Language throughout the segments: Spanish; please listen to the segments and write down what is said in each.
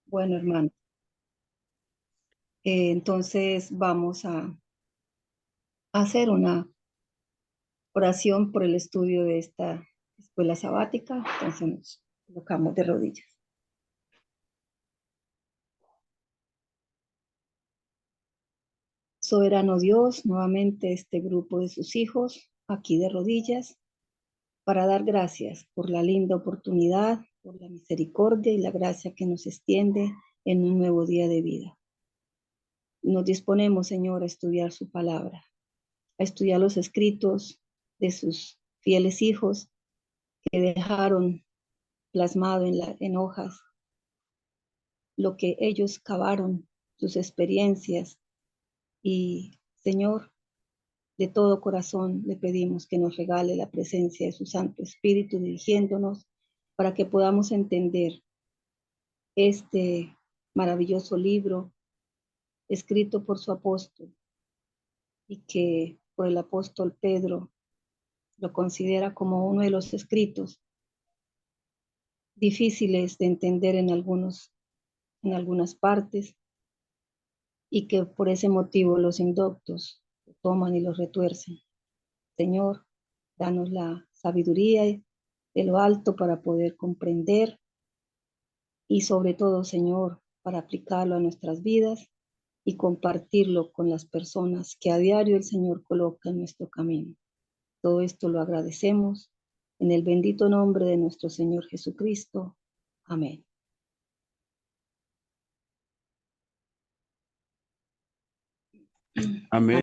Bueno, hermano, entonces vamos a hacer una oración por el estudio de esta escuela sabática. Entonces nos colocamos de rodillas. Soberano Dios, nuevamente este grupo de sus hijos aquí de rodillas para dar gracias por la linda oportunidad, por la misericordia y la gracia que nos extiende en un nuevo día de vida. Nos disponemos, Señor, a estudiar su palabra, a estudiar los escritos de sus fieles hijos que dejaron plasmado en hojas lo que ellos cavaron, sus experiencias. Y, Señor, de todo corazón le pedimos que nos regale la presencia de su Santo Espíritu dirigiéndonos para que podamos entender este maravilloso libro escrito por su apóstol y que por el apóstol Pedro lo considera como uno de los escritos difíciles de entender en algunas partes, y que por ese motivo los indoctos lo toman y lo retuercen. Señor, danos la sabiduría de lo alto para poder comprender y sobre todo, Señor, para aplicarlo a nuestras vidas y compartirlo con las personas que a diario el Señor coloca en nuestro camino. Todo esto lo agradecemos en el bendito nombre de nuestro Señor Jesucristo. Amén. Amén.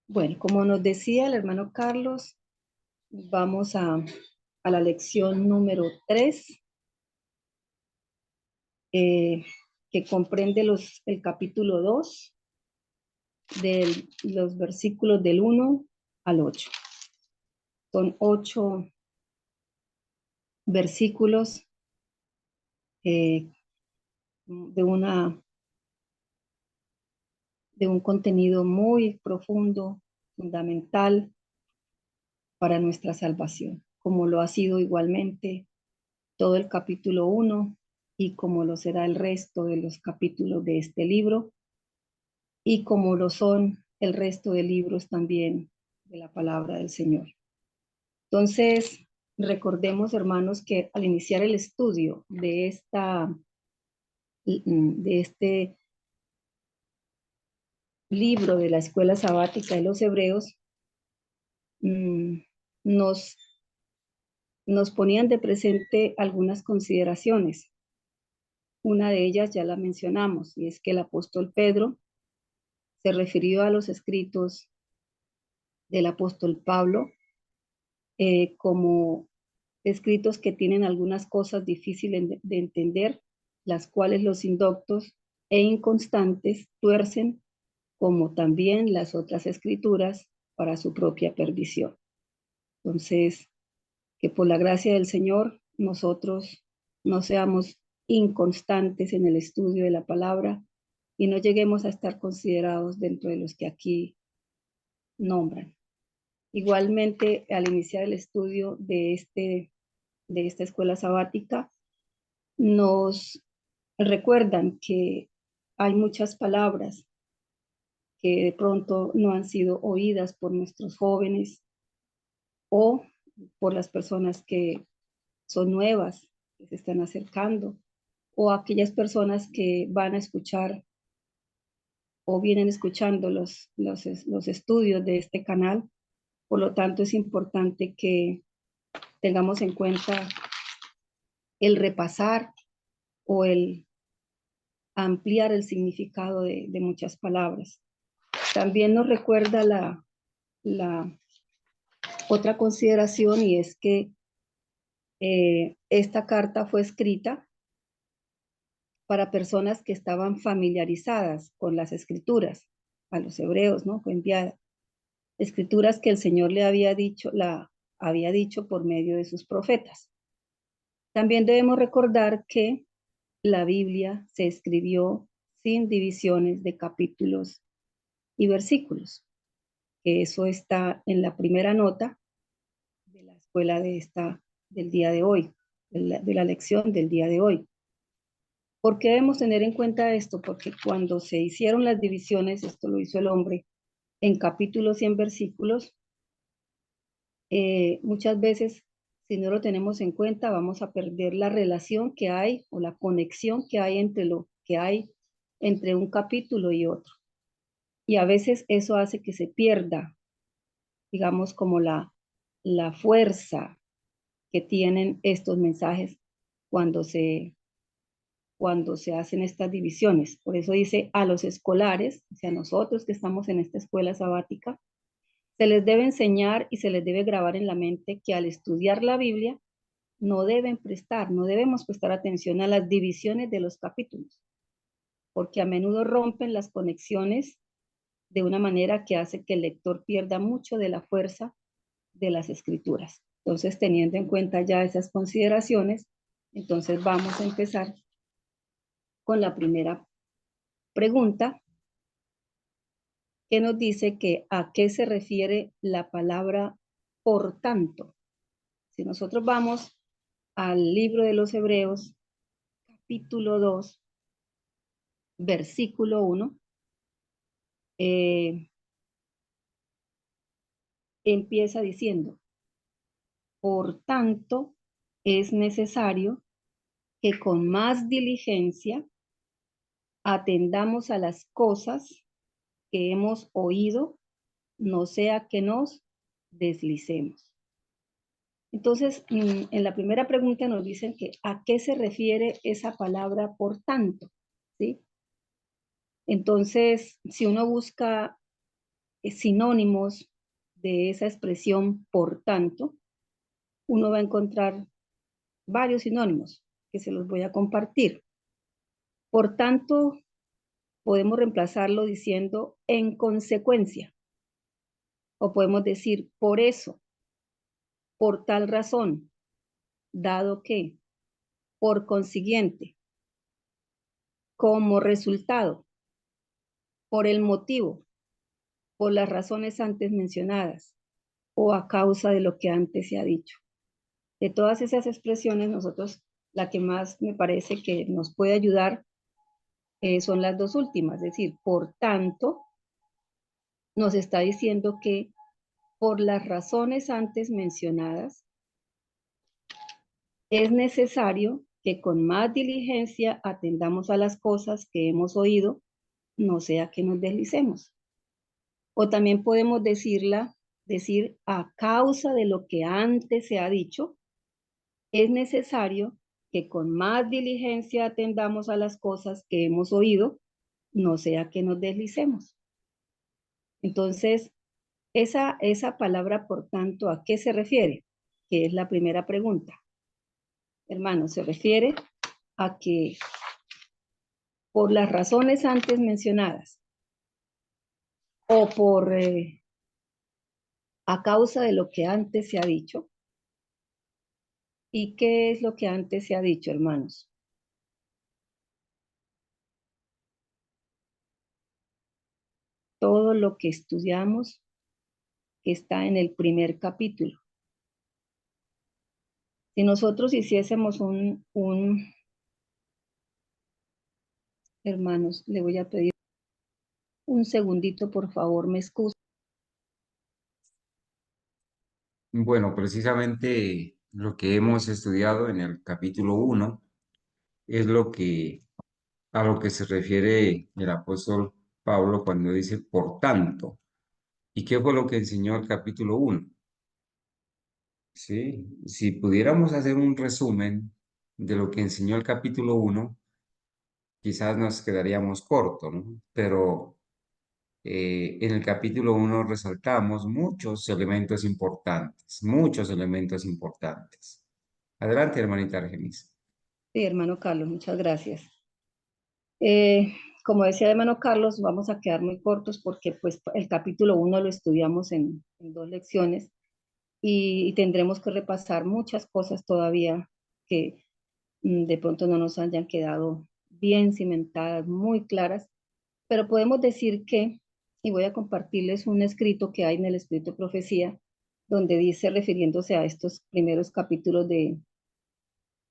Bueno, como nos decía el hermano Carlos, vamos a la lección número 3, que comprende el capítulo 2, de los versículos del 1 al 8. Son 8 versículos de un contenido muy profundo, fundamental para nuestra salvación, como lo ha sido igualmente todo el capítulo 1 y como lo será el resto de los capítulos de este libro y como lo son el resto de libros también de la palabra del Señor. Entonces, recordemos, hermanos, que al iniciar el estudio de este libro de la escuela sabática de los hebreos, nos ponían de presente algunas consideraciones. Una de ellas ya la mencionamos, y es que el apóstol Pedro se refirió a los escritos del apóstol Pablo como escritos que tienen algunas cosas difíciles de entender, las cuales los indoctos e inconstantes tuercen, como también las otras escrituras, para su propia perdición. Entonces, que por la gracia del Señor nosotros no seamos inconstantes en el estudio de la palabra y no lleguemos a estar considerados dentro de los que aquí nombran. Igualmente, al iniciar el estudio de esta escuela sabática, nos recuerdan que hay muchas palabras que de pronto no han sido oídas por nuestros jóvenes o por las personas que son nuevas, que se están acercando, o aquellas personas que van a escuchar o vienen escuchando los estudios de este canal. Por lo tanto, es importante que tengamos en cuenta el repasar o el ampliar el significado de muchas palabras. También nos recuerda la otra consideración, y es que esta carta fue escrita para personas que estaban familiarizadas con las escrituras, a los hebreos, ¿no? Fue enviada. Escrituras que el Señor le había dicho por medio de sus profetas. También debemos recordar que la Biblia se escribió sin divisiones de capítulos y versículos. Eso está en la primera nota de la escuela del día de hoy. de la lección del día de hoy. ¿Por qué debemos tener en cuenta esto? Porque cuando se hicieron las divisiones, esto lo hizo el hombre, en capítulos y en versículos, muchas veces, si no lo tenemos en cuenta, vamos a perder la relación que hay o la conexión que hay entre lo que hay entre un capítulo y otro. Y a veces eso hace que se pierda, digamos, como la fuerza que tienen estos mensajes cuando cuando se hacen estas divisiones. Por eso dice a los escolares, o sea, nosotros que estamos en esta escuela sabática, se les debe enseñar y se les debe grabar en la mente que al estudiar la Biblia no no debemos prestar atención a las divisiones de los capítulos, porque a menudo rompen las conexiones de una manera que hace que el lector pierda mucho de la fuerza de las escrituras. Entonces, teniendo en cuenta ya esas consideraciones, entonces vamos a empezar con la primera pregunta, que nos dice que a qué se refiere la palabra por tanto. Si nosotros vamos al libro de los Hebreos, capítulo 2, versículo 1, empieza diciendo, por tanto, es necesario que con más diligencia atendamos a las cosas que hemos oído, no sea que nos deslicemos. Entonces, en la primera pregunta nos dicen que a qué se refiere esa palabra por tanto, ¿sí? Entonces, si uno busca sinónimos de esa expresión por tanto, uno va a encontrar varios sinónimos que se los voy a compartir. Por tanto, podemos reemplazarlo diciendo en consecuencia, o podemos decir por eso, por tal razón, dado que, por consiguiente, como resultado, por el motivo, por las razones antes mencionadas o a causa de lo que antes se ha dicho. De todas esas expresiones, nosotros, la que más me parece que nos puede ayudar son las dos últimas, es decir, por tanto, nos está diciendo que por las razones antes mencionadas, es necesario que con más diligencia atendamos a las cosas que hemos oído, no sea que nos deslicemos. O también podemos decir a causa de lo que antes se ha dicho, es necesario que con más diligencia atendamos a las cosas que hemos oído, no sea que nos deslicemos. Entonces, esa palabra, por tanto, ¿a qué se refiere? Que es la primera pregunta. Hermano, se refiere a que por las razones antes mencionadas o a causa de lo que antes se ha dicho. ¿Y qué es lo que antes se ha dicho, hermanos? Todo lo que estudiamos que está en el primer capítulo. Si nosotros hiciésemos hermanos, le voy a pedir un segundito, por favor, me excuso. Bueno, precisamente lo que hemos estudiado en el capítulo 1 es a lo que se refiere el apóstol Pablo cuando dice por tanto. ¿Y qué fue lo que enseñó el capítulo 1? ¿Sí? Si pudiéramos hacer un resumen de lo que enseñó el capítulo 1, quizás nos quedaríamos cortos, ¿no? Pero en el capítulo 1 resaltamos muchos elementos importantes. Adelante, hermanita Argenis. Sí, hermano Carlos, muchas gracias. Eh, como decía hermano Carlos, vamos a quedar muy cortos porque pues el capítulo 1 lo estudiamos en dos lecciones y tendremos que repasar muchas cosas todavía que de pronto no nos hayan quedado bien cimentadas, muy claras, pero podemos decir que, y voy a compartirles un escrito que hay en el Espíritu de Profecía, donde dice, refiriéndose a estos primeros capítulos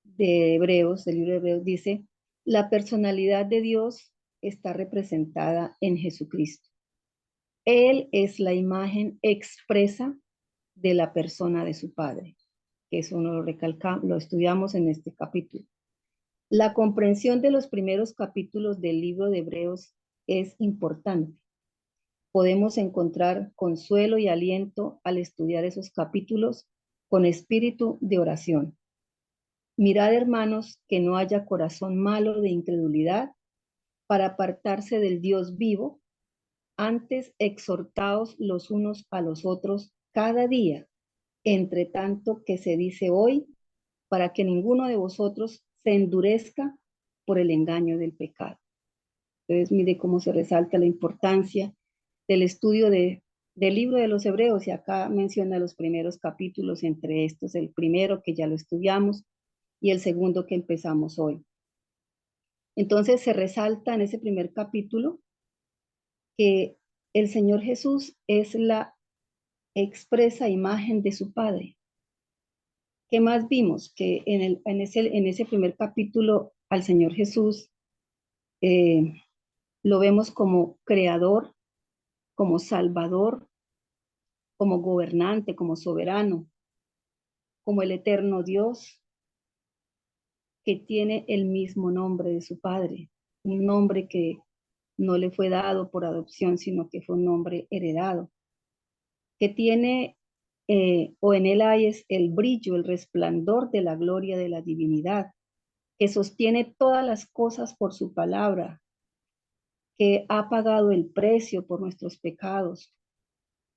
de Hebreos, del libro de Hebreos, dice, la personalidad de Dios está representada en Jesucristo. Él es la imagen expresa de la persona de su Padre, que eso no lo recalcamos, lo estudiamos en este capítulo. La comprensión de los primeros capítulos del libro de Hebreos es importante. Podemos encontrar consuelo y aliento al estudiar esos capítulos con espíritu de oración. Mirad, hermanos, que no haya corazón malo de incredulidad para apartarse del Dios vivo, antes exhortaos los unos a los otros cada día, entre tanto que se dice hoy, para que ninguno de vosotros se endurezca por el engaño del pecado. Entonces, mire cómo se resalta la importancia del estudio del libro de los Hebreos, y acá menciona los primeros capítulos, entre estos el primero que ya lo estudiamos y el segundo que empezamos hoy. Entonces se resalta en ese primer capítulo que el Señor Jesús es la expresa imagen de su Padre. ¿Qué más vimos? Que en ese primer capítulo al Señor Jesús lo vemos como creador, como salvador, como gobernante, como soberano, como el eterno Dios, que tiene el mismo nombre de su Padre, un nombre que no le fue dado por adopción, sino que fue un nombre heredado, que tiene, o en él hay es el brillo, el resplandor de la gloria de la divinidad, que sostiene todas las cosas por su palabra, que ha pagado el precio por nuestros pecados,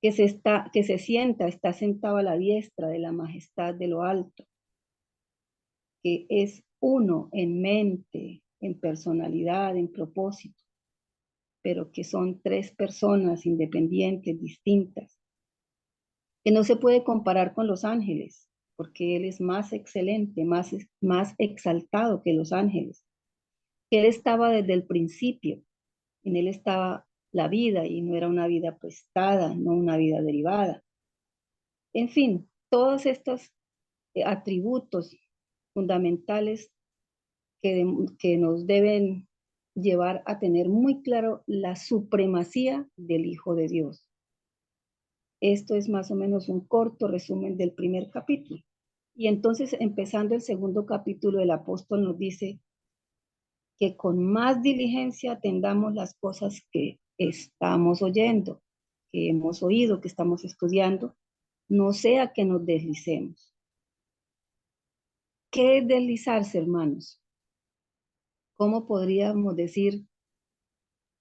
que se sienta, está sentado a la diestra de la majestad de lo alto, que es uno en mente, en personalidad, en propósito, pero que son tres personas independientes, distintas, que no se puede comparar con los ángeles, porque Él es más excelente, más exaltado que los ángeles, que Él estaba desde el principio, en Él estaba la vida y no era una vida prestada, no una vida derivada. En fin, todos estos atributos fundamentales que nos deben llevar a tener muy claro la supremacía del Hijo de Dios. Esto es más o menos un corto resumen del primer capítulo. Y entonces, empezando el segundo capítulo, el apóstol nos dice que con más diligencia atendamos las cosas que estamos oyendo, que hemos oído, que estamos estudiando, no sea que nos deslicemos. ¿Qué es deslizarse, hermanos? ¿Cómo podríamos decir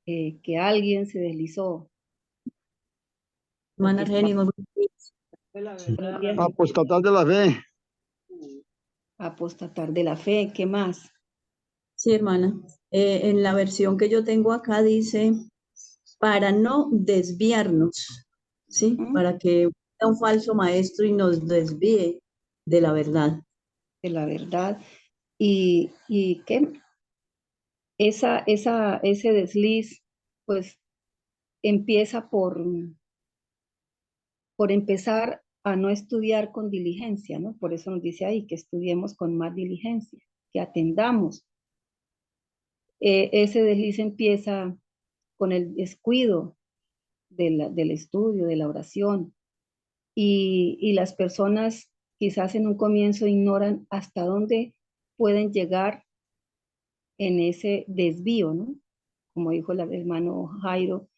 que alguien se deslizó? Hermana Porque Jenny, muy buenos días. buenos días, Apostatar de la fe. apostatar de la fe. ¿Qué más? Sí, hermana. En la versión que yo tengo acá dice, para no desviarnos, ¿sí? Para que sea un falso maestro y nos desvíe de la verdad. De la verdad. Y que ese desliz, pues, empieza por empezar a no estudiar con diligencia, ¿no? Por eso nos dice ahí que estudiemos con más diligencia, que atendamos. Ese desliz empieza con el descuido del estudio, de la oración, y las personas quizás en un comienzo ignoran hasta dónde pueden llegar en ese desvío, ¿no? Como dijo el hermano Jairo,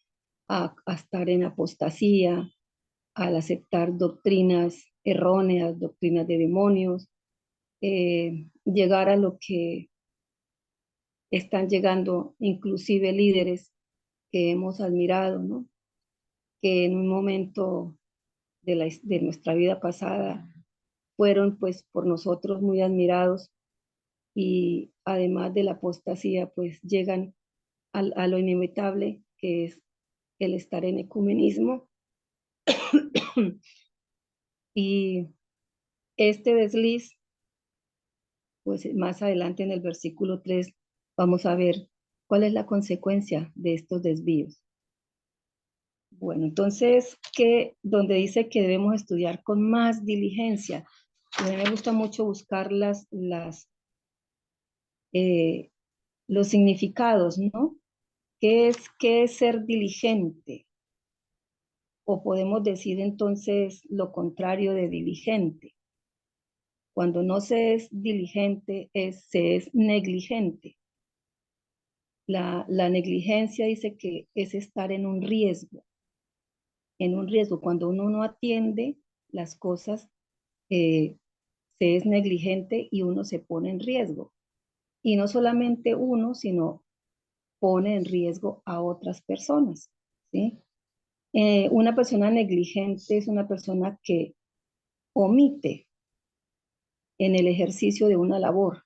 a estar en apostasía, al aceptar doctrinas erróneas, doctrinas de demonios, llegar a lo que están llegando inclusive líderes que hemos admirado, ¿no? Que en un momento de nuestra vida pasada fueron pues por nosotros muy admirados, y además de la apostasía pues llegan a lo inevitable que es el estar en ecumenismo. Y este desliz, pues más adelante en el versículo 3 vamos a ver cuál es la consecuencia de estos desvíos. Bueno, entonces, donde dice que debemos estudiar con más diligencia, a mí me gusta mucho buscar las los significados, ¿no? Qué es ser diligente? O podemos decir entonces lo contrario de diligente. Cuando no se es diligente, se es negligente. La negligencia dice que es estar en un riesgo. En un riesgo, cuando uno no atiende las cosas, se es negligente y uno se pone en riesgo. Y no solamente uno, sino pone en riesgo a otras personas, ¿sí? Una persona negligente es una persona que omite en el ejercicio de una labor,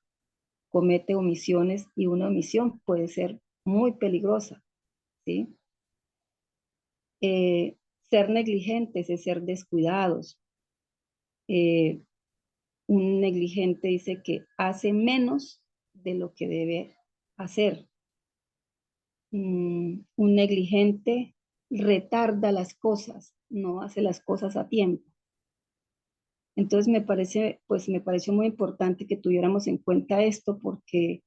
comete omisiones y una omisión puede ser muy peligrosa, ¿sí? Ser negligentes es ser descuidados. Un negligente dice que hace menos de lo que debe hacer. Un negligente retarda las cosas, no hace las cosas a tiempo. Entonces me pareció muy importante que tuviéramos en cuenta esto porque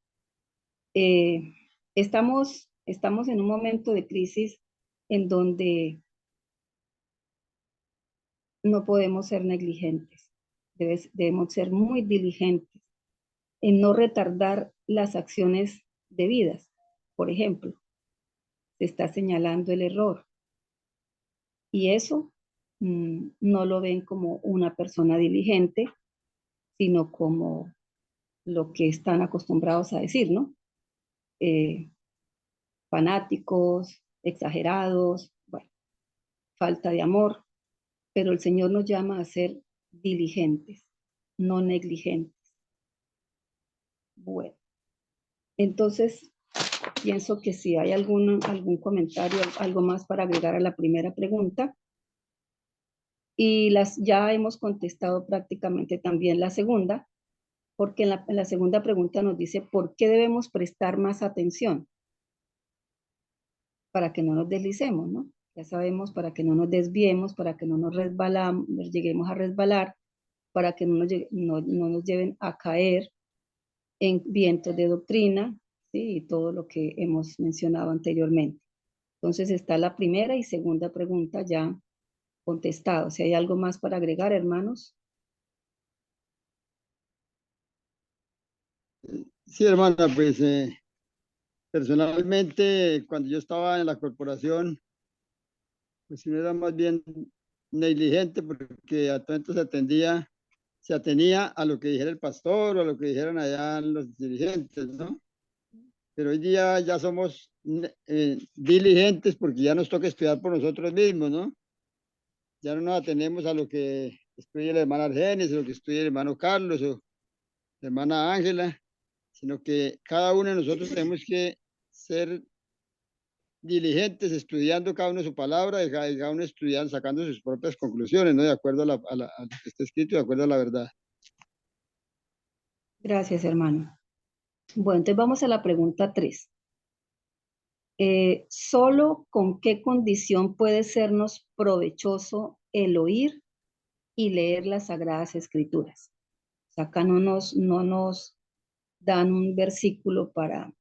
estamos en un momento de crisis en donde no podemos ser negligentes. Debemos ser muy diligentes en no retardar las acciones debidas. Por ejemplo, se está señalando el error y eso no lo ven como una persona diligente, sino como lo que están acostumbrados a decir, ¿no? Fanáticos, exagerados, bueno, falta de amor, pero el Señor nos llama a ser diligentes, no negligentes. Bueno, entonces pienso que si hay algún comentario, algo más para agregar a la primera pregunta, y ya hemos contestado prácticamente también la segunda, porque en la segunda pregunta nos dice, ¿por qué debemos prestar más atención? Para que no nos deslicemos, ¿no? Ya sabemos, para que no nos desviemos, para que no nos lleguemos a resbalar, para que no nos lleven a caer en vientos de doctrina, ¿sí? Y todo lo que hemos mencionado anteriormente. Entonces está la primera y segunda pregunta ya contestado. Si hay algo más para agregar, hermanos. Sí, hermana, pues personalmente cuando yo estaba en la corporación, pues uno era más bien negligente porque atento se atenía a lo que dijera el pastor o a lo que dijeran allá los dirigentes, ¿no? Pero hoy día ya somos diligentes porque ya nos toca estudiar por nosotros mismos, ¿no? Ya no nos atenemos a lo que estudia la hermana Argenis, o lo que estudia el hermano Carlos o la hermana Ángela, sino que cada uno de nosotros tenemos que ser diligentes estudiando cada uno su palabra y cada uno estudiando, sacando sus propias conclusiones, ¿no? De acuerdo a lo que está escrito, de acuerdo a la verdad. Gracias, hermano. Bueno, entonces vamos a la pregunta 3. ¿Solo con qué condición puede sernos provechoso el oír y leer las Sagradas Escrituras? O sea, acá no nos dan un versículo para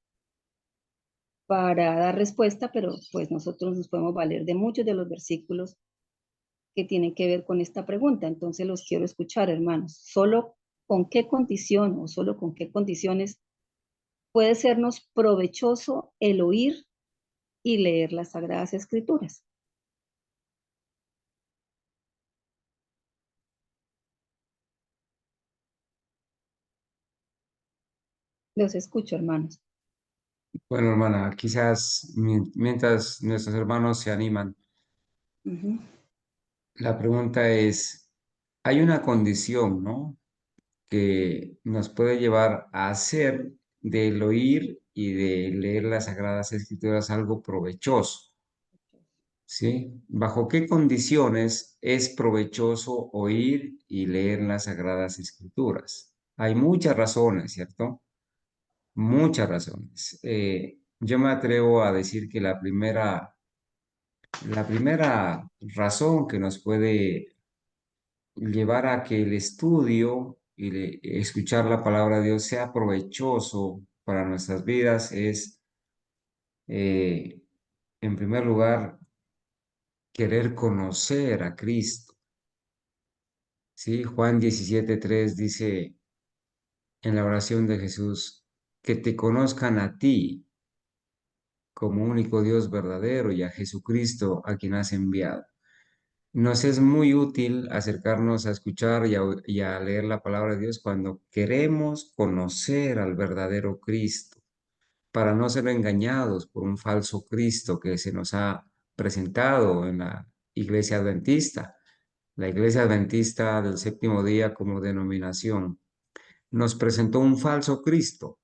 dar respuesta, pero pues nosotros nos podemos valer de muchos de los versículos que tienen que ver con esta pregunta. Entonces los quiero escuchar, hermanos. ¿Solo con qué condición o solo con qué condiciones puede sernos provechoso el oír y leer las Sagradas Escrituras? Los escucho, hermanos. Bueno, hermana, quizás mientras nuestros hermanos se animan, Ujú. la pregunta es, hay una condición, ¿no? Que nos puede llevar a hacer del oír y de leer las Sagradas Escrituras algo provechoso, ¿sí? ¿Bajo qué condiciones es provechoso oír y leer las Sagradas Escrituras? Hay muchas razones, ¿cierto? Muchas razones. Yo me atrevo a decir que la primera razón que nos puede llevar a que el estudio y escuchar la palabra de Dios sea provechoso para nuestras vidas es, en primer lugar, querer conocer a Cristo. ¿Sí? Juan 17:3 dice en la oración de Jesús, que te conozcan a ti como único Dios verdadero y a Jesucristo a quien has enviado. Nos es muy útil acercarnos a escuchar y a leer la palabra de Dios cuando queremos conocer al verdadero Cristo, para no ser engañados por un falso Cristo que se nos ha presentado en la Iglesia Adventista. La Iglesia Adventista del Séptimo Día como denominación nos presentó un falso Cristo,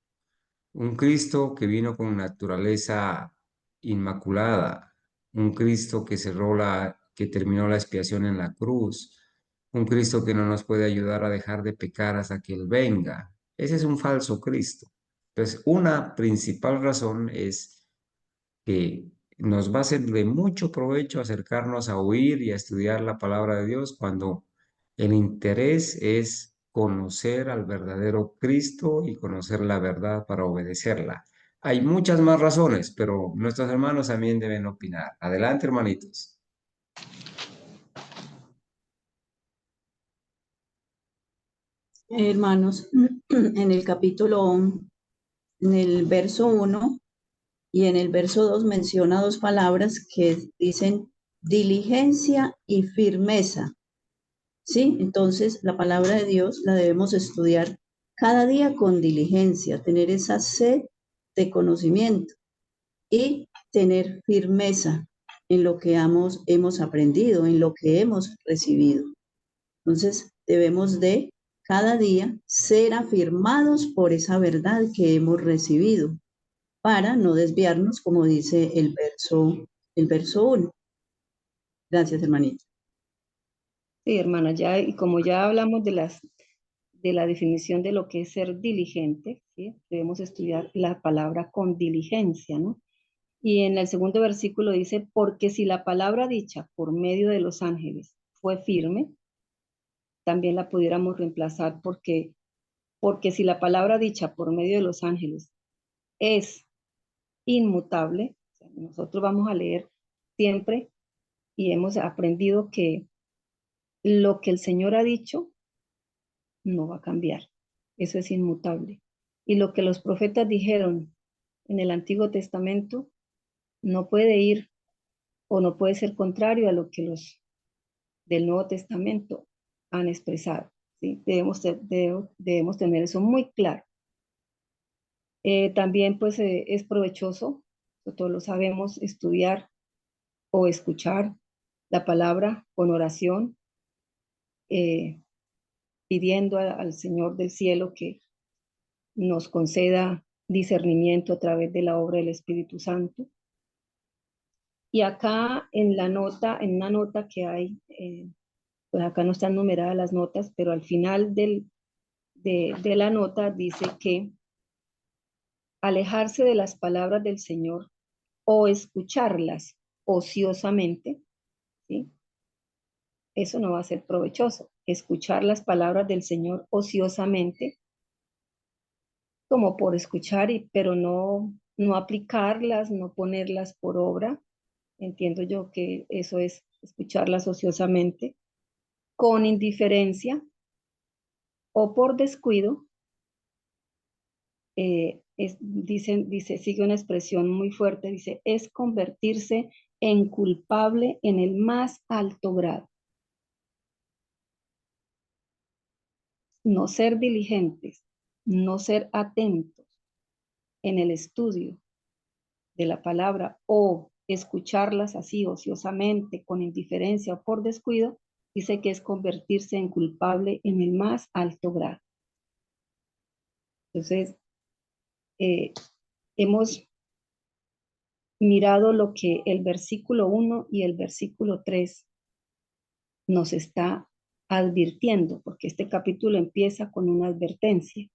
un Cristo que vino con naturaleza inmaculada, un Cristo que terminó la expiación en la cruz, un Cristo que no nos puede ayudar a dejar de pecar hasta que Él venga. Ese es un falso Cristo. Entonces, una principal razón es que nos va a ser de mucho provecho acercarnos a oír y a estudiar la palabra de Dios cuando el interés es conocer al verdadero Cristo y conocer la verdad para obedecerla. Hay muchas más razones, pero nuestros hermanos también deben opinar. Adelante, hermanitos. Hermanos, en el capítulo, en el verso 1 y en el verso 2 menciona dos palabras que dicen diligencia y firmeza. ¿Sí? Entonces, la palabra de Dios la debemos estudiar cada día con diligencia, tener esa sed de conocimiento y tener firmeza en lo que hemos aprendido, en lo que hemos recibido. Entonces, debemos de cada día ser afirmados por esa verdad que hemos recibido para no desviarnos, como dice el verso 1. Gracias, hermanita. Sí, hermana, ya, y como ya hablamos de la definición de lo que es ser diligente, ¿sí? Debemos estudiar la palabra con diligencia, ¿no? Y en el segundo versículo dice, porque si la palabra dicha por medio de los ángeles fue firme, también la pudiéramos reemplazar porque si la palabra dicha por medio de los ángeles es inmutable, o sea, nosotros vamos a leer siempre y hemos aprendido que lo que el Señor ha dicho no va a cambiar. Eso es inmutable. Y lo que los profetas dijeron en el Antiguo Testamento no puede ir o no puede ser contrario a lo que los del Nuevo Testamento han expresado. ¿Sí? Debemos tener eso muy claro. También pues es provechoso, todos lo sabemos, estudiar o escuchar la palabra con oración, eh, pidiendo al Señor del cielo que nos conceda discernimiento a través de la obra del Espíritu Santo. Y acá en una nota que hay, pues acá no están numeradas las notas, pero al final de la nota dice que alejarse de las palabras del Señor o escucharlas ociosamente, ¿sí? Eso no va a ser provechoso. Escuchar las palabras del Señor ociosamente, como por escuchar, pero no aplicarlas, no ponerlas por obra. Entiendo yo que eso es escucharlas ociosamente, con indiferencia o por descuido. Sigue una expresión muy fuerte, dice, es convertirse en culpable en el más alto grado. No ser diligentes, no ser atentos en el estudio de la palabra o escucharlas así ociosamente, con indiferencia o por descuido, dice que es convertirse en culpable en el más alto grado. Entonces, hemos mirado lo que el versículo 1 y el versículo 3 nos está advirtiendo, porque este capítulo empieza con una advertencia.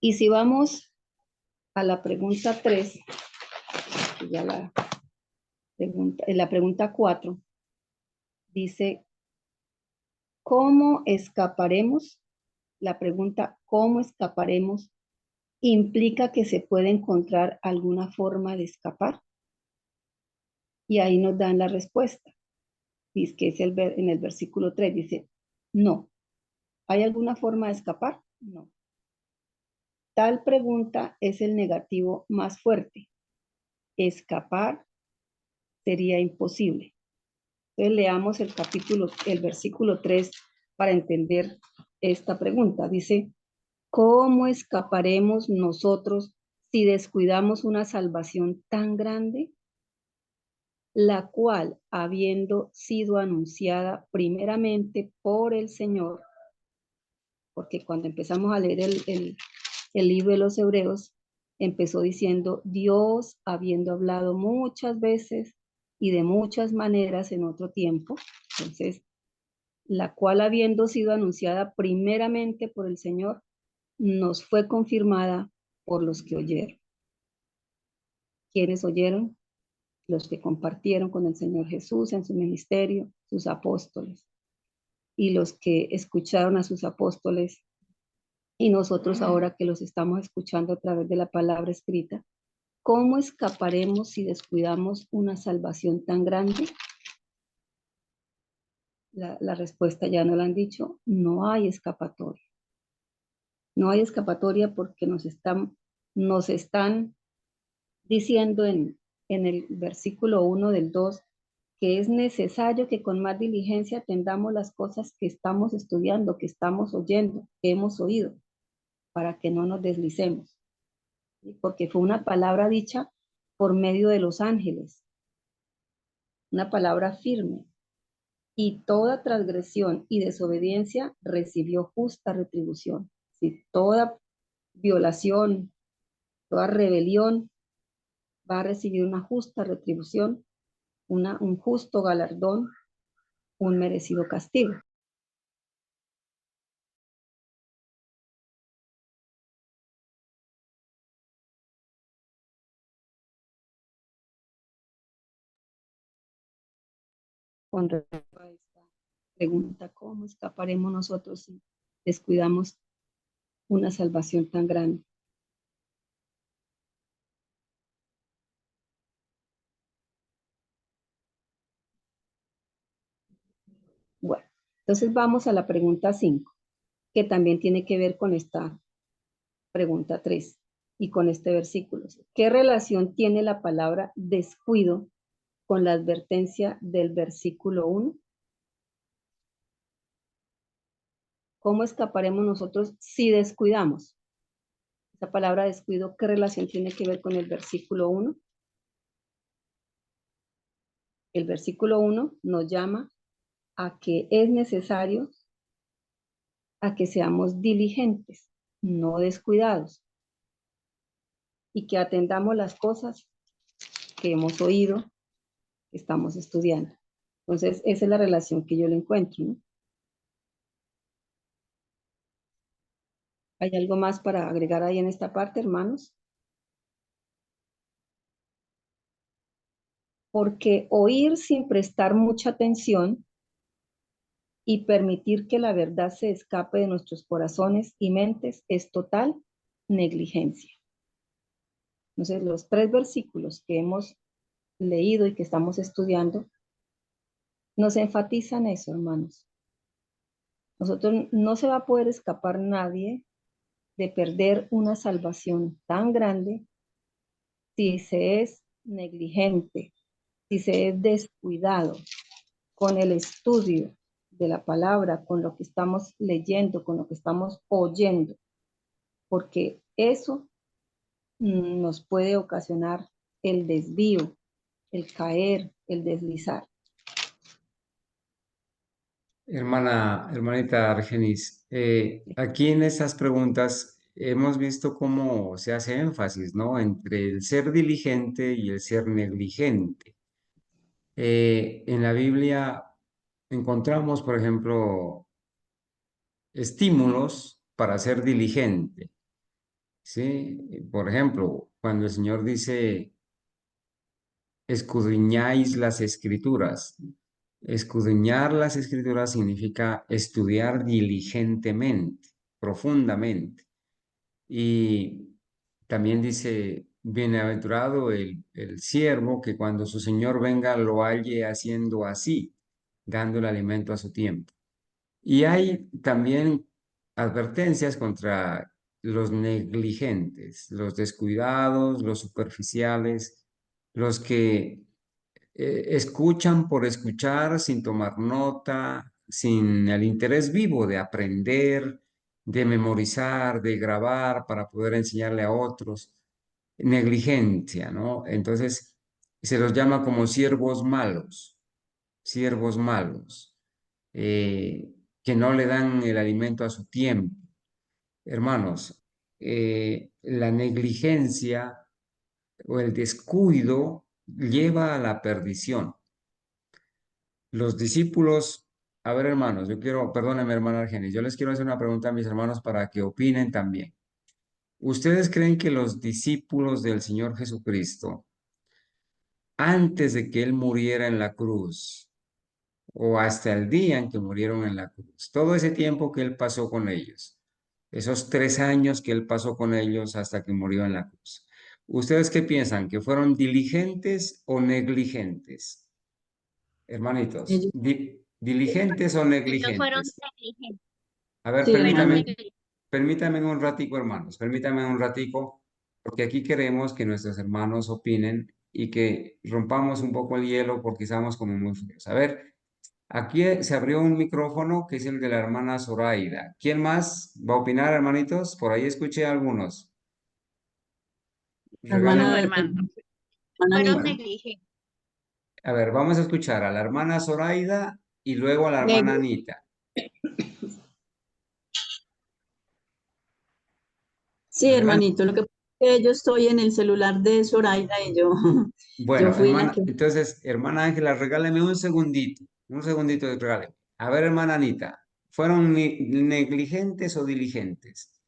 Y si vamos a la pregunta 3, ya la pregunta 4, dice, ¿cómo escaparemos? La pregunta, ¿cómo escaparemos implica que se puede encontrar alguna forma de escapar. Y ahí nos dan la respuesta. Dice que es en el versículo 3, dice, no. ¿Hay alguna forma de escapar? No. Tal pregunta es el negativo más fuerte. Escapar sería imposible. Entonces leamos el versículo 3 para entender esta pregunta. Dice, ¿cómo escaparemos nosotros si descuidamos una salvación tan grande, la cual, habiendo sido anunciada primeramente por el Señor? Porque cuando empezamos a leer el libro de los Hebreos, empezó diciendo, Dios, habiendo hablado muchas veces y de muchas maneras en otro tiempo, entonces, la cual habiendo sido anunciada primeramente por el Señor, nos fue confirmada por los que oyeron. ¿Quiénes oyeron? Los que compartieron con el Señor Jesús en su ministerio, sus apóstoles, y los que escucharon a sus apóstoles, y nosotros ahora que los estamos escuchando a través de la palabra escrita. ¿Cómo escaparemos si descuidamos una salvación tan grande? La respuesta ya nos la han dicho, no hay escapatoria. No hay escapatoria porque nos están diciendo en el versículo 1 del 2 que es necesario que con más diligencia atendamos las cosas que estamos estudiando, que estamos oyendo, que hemos oído, para que no nos deslicemos. Porque fue una palabra dicha por medio de los ángeles, una palabra firme, y toda transgresión y desobediencia recibió justa retribución. Si toda violación, toda rebelión va a recibir una justa retribución, un justo galardón, un merecido castigo. Con respecto a esta pregunta, ¿cómo escaparemos nosotros si descuidamos una salvación tan grande? Bueno, entonces vamos a la pregunta 5, que también tiene que ver con esta pregunta 3 y con este versículo. ¿Qué relación tiene la palabra descuido con la advertencia del versículo 1? ¿Cómo escaparemos nosotros si descuidamos? Esa palabra descuido, ¿qué relación tiene que ver con el versículo 1? El versículo 1 nos llama a que es necesario a que seamos diligentes, no descuidados, y que atendamos las cosas que hemos oído, que estamos estudiando. Entonces, esa es la relación que yo le encuentro, ¿no? ¿Hay algo más para agregar ahí en esta parte, hermanos? Porque oír sin prestar mucha atención y permitir que la verdad se escape de nuestros corazones y mentes es total negligencia. Entonces, los 3 versículos que hemos leído y que estamos estudiando nos enfatizan eso, hermanos. Nosotros no se va a poder escapar nadie de perder una salvación tan grande si se es negligente, si se es descuidado con el estudio de la palabra, con lo que estamos leyendo, con lo que estamos oyendo, porque eso nos puede ocasionar el desvío, el caer, el deslizar. Hermanita Argenis, aquí en estas preguntas hemos visto cómo se hace énfasis, ¿no? Entre el ser diligente y el ser negligente. En la Biblia encontramos, por ejemplo, estímulos para ser diligente, ¿sí? Por ejemplo, cuando el Señor dice, escudriñáis las escrituras. Escudriñar las escrituras significa estudiar diligentemente, profundamente. Y También dice, bienaventurado el siervo que cuando su señor venga lo halle haciendo así, dando el alimento a su tiempo. Y hay también advertencias contra los negligentes, los descuidados, los superficiales, los que escuchan por escuchar sin tomar nota, sin el interés vivo de aprender, de memorizar, de grabar para poder enseñarle a otros. Negligencia, ¿no? Entonces se los llama como siervos malos, que no le dan el alimento a su tiempo. Hermanos, la negligencia o el descuido lleva a la perdición. Los discípulos, a ver, hermanos, yo quiero, perdónenme, hermana Argenis, yo les quiero hacer una pregunta a mis hermanos para que opinen también. ¿Ustedes creen que los discípulos del Señor Jesucristo, antes de que Él muriera en la cruz, o hasta el día en que murieron en la cruz, todo ese tiempo que Él pasó con ellos, esos 3 años que Él pasó con ellos hasta que murió en la cruz, ¿ustedes qué piensan? ¿Que fueron diligentes o negligentes? Hermanitos, Ellos, ¿diligentes o Ellos fueron negligentes? negligentes, A ver, sí, fueron hermano. negligentes. permítanme un ratico, hermanos, permítanme un ratico, porque aquí queremos que nuestros hermanos opinen y que rompamos un poco el hielo porque estamos como muy fríos. A ver, aquí se abrió un micrófono que es el de la hermana Zoraida. ¿Quién más va a opinar, hermanitos? Por ahí escuché a algunos. La hermana, No, Regáleme. hermano, hermana fueron Anita. Bueno, negligentes. a ver, vamos a escuchar a la hermana Zoraida y luego a la hermana Anita. Sí, Adelante. hermanito, lo que pasa es que yo estoy en el celular de Zoraida y yo, yo Bueno, fui la hermana, que... entonces, hermana Ángela, regáleme un segundito, regáleme. A ver, hermana Anita, ¿fueron negligentes o diligentes?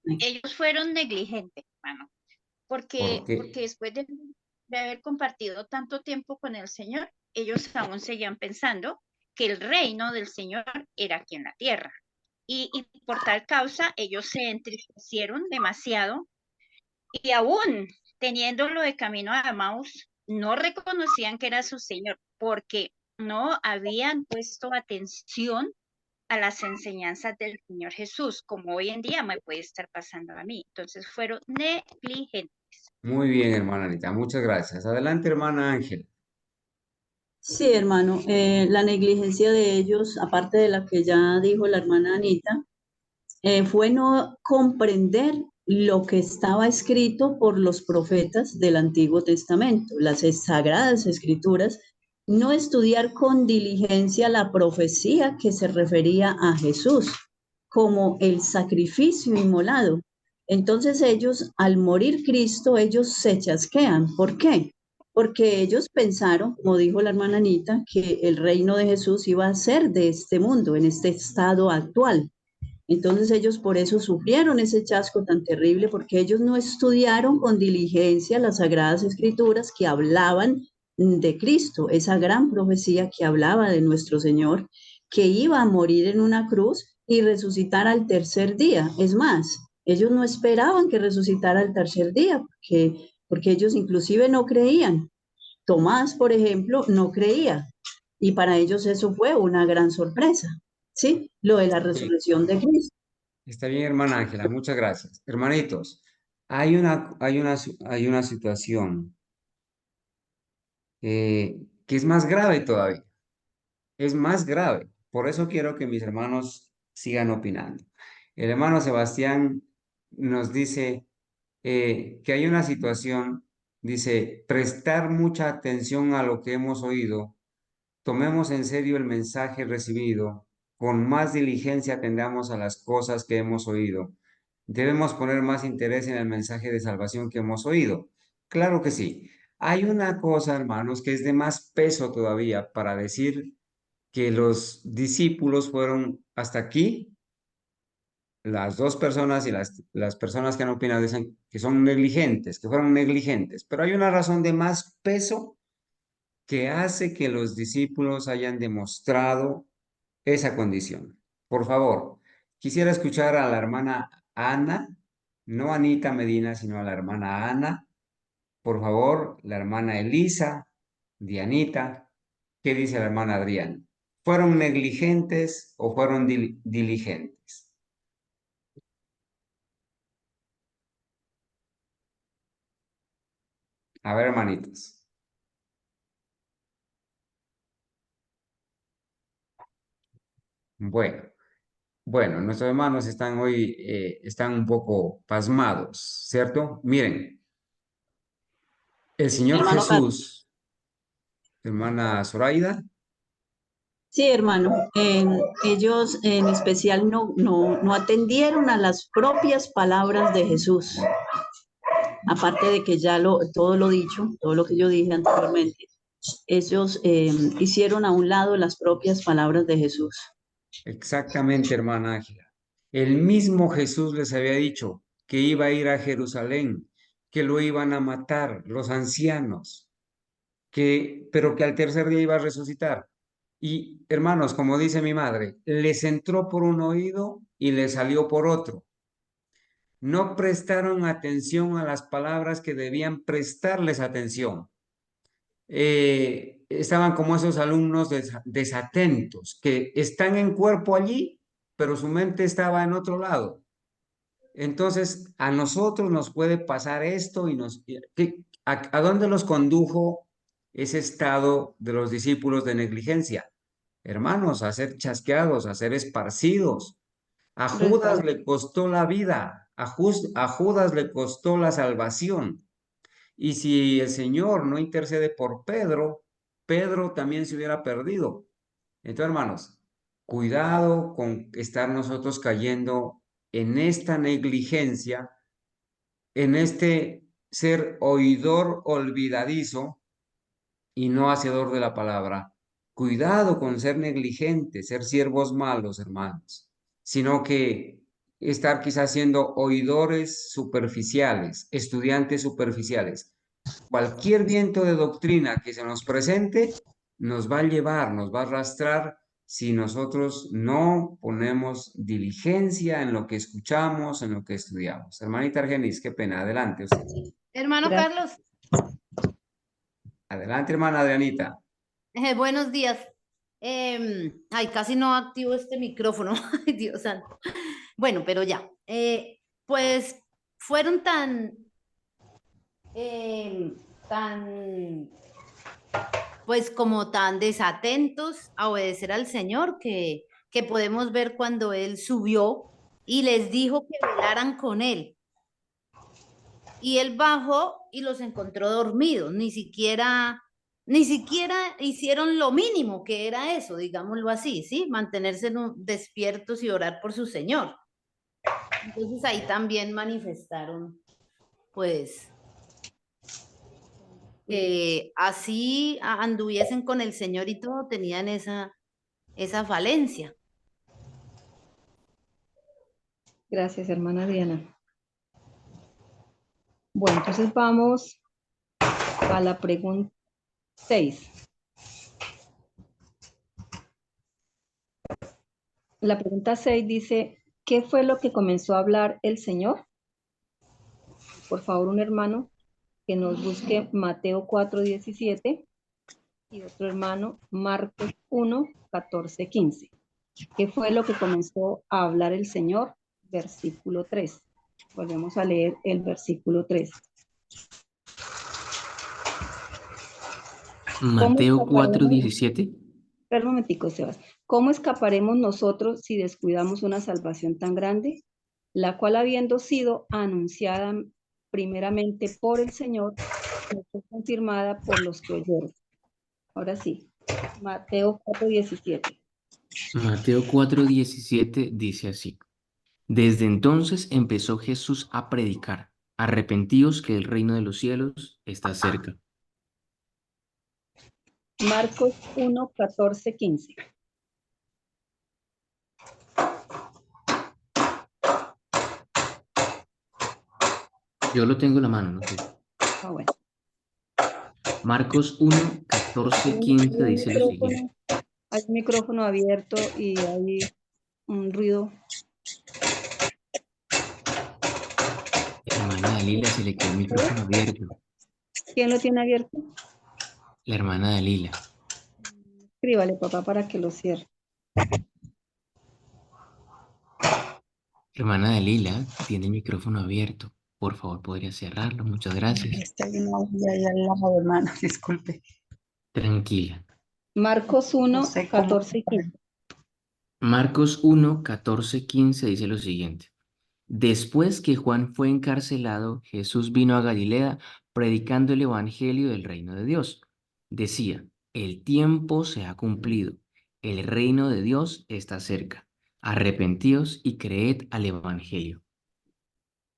Ellos fueron negligentes, hermano, ¿Por porque qué? después de haber compartido tanto tiempo con el Señor, ellos aún seguían pensando que el reino del Señor era aquí en la tierra. Y por tal causa ellos se entristecieron demasiado y aún teniéndolo de camino a Emaús, no reconocían que era su Señor porque no habían puesto atención a las enseñanzas del Señor Jesús, como hoy en día me puede estar pasando a mí. Entonces fueron negligentes. Muy bien, hermana Anita, muchas gracias. Adelante, hermana Ángela. Sí, hermano, la negligencia de ellos, aparte de la que ya dijo la hermana Anita, fue no comprender lo que estaba escrito por los profetas del Antiguo Testamento, las sagradas escrituras, no estudiar con diligencia la profecía que se refería a Jesús como el sacrificio inmolado. Entonces ellos, al morir Cristo, ellos se chasquean. ¿Por qué? Porque ellos pensaron, como dijo la hermana Anita, que el reino de Jesús iba a ser de este mundo, en este estado actual. Entonces ellos por eso sufrieron ese chasco tan terrible, porque ellos no estudiaron con diligencia las sagradas escrituras que hablaban de Cristo, esa gran profecía que hablaba de nuestro Señor, que iba a morir en una cruz y resucitar al tercer día. Es más, ellos no esperaban que resucitara al tercer día, porque ellos inclusive no creían. Tomás, por ejemplo, no creía, y para ellos eso fue una gran sorpresa. ¿Sí? Lo de la Sí, resurrección de Cristo. está bien, hermana Ángela, muchas gracias. Hermanitos, hay una situación que es más grave todavía, es más grave. Por eso quiero que mis hermanos sigan opinando. El hermano Sebastián nos dice que hay una situación, dice, prestar mucha atención a lo que hemos oído, tomemos en serio el mensaje recibido, con más diligencia atendamos a las cosas que hemos oído. Debemos poner más interés en el mensaje de salvación que hemos oído. Claro que sí. Hay una cosa, hermanos, que es de más peso todavía para decir que los discípulos fueron hasta aquí. Las dos personas y las personas que han opinado dicen que son negligentes, que fueron negligentes. Pero hay una razón de más peso que hace que los discípulos hayan demostrado esa condición. Por favor, quisiera escuchar a la hermana Ana no Anita Medina, sino a la hermana Ana. Por favor, la hermana Elisa, Dianita, ¿qué dice la hermana Adriana? ¿Fueron negligentes o fueron diligentes? A ver, hermanitos. Bueno, nuestros hermanos están hoy, están un poco pasmados, ¿cierto? Miren, el Señor Hermano Carlos. Jesús, hermana Zoraida, Sí, hermano. Ellos en especial no atendieron a las propias palabras de Jesús. Aparte de que ya todo lo dicho, todo lo que yo dije anteriormente, ellos hicieron a un lado las propias palabras de Jesús. exactamente, hermana Ángela. El mismo Jesús les había dicho que iba a ir a Jerusalén, que lo iban a matar los ancianos, pero que al tercer día iba a resucitar. Y hermanos, como dice mi madre, les entró por un oído y les salió por otro. No prestaron atención a las palabras que debían prestarles atención. Estaban como esos alumnos desatentos, que están en cuerpo allí, pero su mente estaba en otro lado. Entonces, a nosotros nos puede pasar esto y ¿a dónde los condujo ese estado de los discípulos de negligencia? Hermanos, a ser chasqueados, a ser esparcidos. A Judas le costó la vida, a Judas le costó la salvación. Y si el Señor no intercede por Pedro, Pedro también se hubiera perdido. Entonces, hermanos, cuidado con estar nosotros cayendo en esta negligencia, en este ser oidor olvidadizo y no hacedor de la palabra. Cuidado con ser negligentes, ser siervos malos, hermanos, sino que estar quizás siendo oidores superficiales, estudiantes superficiales. Cualquier viento de doctrina que se nos presente nos va a llevar, nos va a arrastrar si nosotros no ponemos diligencia en lo que escuchamos, en lo que estudiamos. Hermanita Argenis, qué pena, adelante usted. Hermano Carlos, Adelante, hermana Adrianita. buenos días. Ay, casi no activo este micrófono. Ay, Dios santo. Bueno, pero ya. Pues fueron pues como tan desatentos a obedecer al Señor que podemos ver cuando Él subió y les dijo que velaran con Él. Y Él bajó y los encontró dormidos, ni siquiera hicieron lo mínimo que era eso, digámoslo así, ¿sí? Mantenerse despiertos y orar por su Señor. Entonces ahí también manifestaron, pues, así anduviesen con el Señor y todo, tenían esa falencia. Gracias, hermana Diana. Bueno, entonces vamos a la pregunta 6. La pregunta 6 dice, ¿qué fue lo que comenzó a hablar el Señor? Por favor, un hermano que nos busque Mateo 4:17 y otro hermano Marcos 1:14-15. ¿Qué fue lo que comenzó a hablar el Señor? Versículo 3. Volvemos a leer el versículo 3. Mateo 4:17. Espera un momentico, Sebas. ¿Cómo escaparemos nosotros si descuidamos una salvación tan grande, la cual habiendo sido anunciada primeramente por el Señor, fue confirmada por los que oyeron? Ahora sí, Mateo 4:17. Mateo 4:17 dice así. Desde entonces empezó Jesús a predicar, arrepentíos que el reino de los cielos está cerca. Marcos 1:14-15. Yo lo tengo en la mano, no sé. Bueno. Marcos 1:14-15 dice lo siguiente. Hay un micrófono abierto y hay un ruido. hermana Dalila se le quedó el micrófono abierto. ¿Quién lo tiene abierto? La hermana Dalila. Escríbale, papá, para que lo cierre. Hermana Dalila tiene el micrófono abierto. Por favor, podría cerrarlo. Muchas gracias. Está ahí una olla ahí al lado, hermano, disculpe. Tranquila. Marcos 1, No sé cómo- 14 y 15. Marcos 1, 14, 15 dice lo siguiente. Después que Juan fue encarcelado, Jesús vino a Galilea predicando el evangelio del reino de Dios. Decía, el tiempo se ha cumplido, el reino de Dios está cerca. Arrepentíos y creed al evangelio.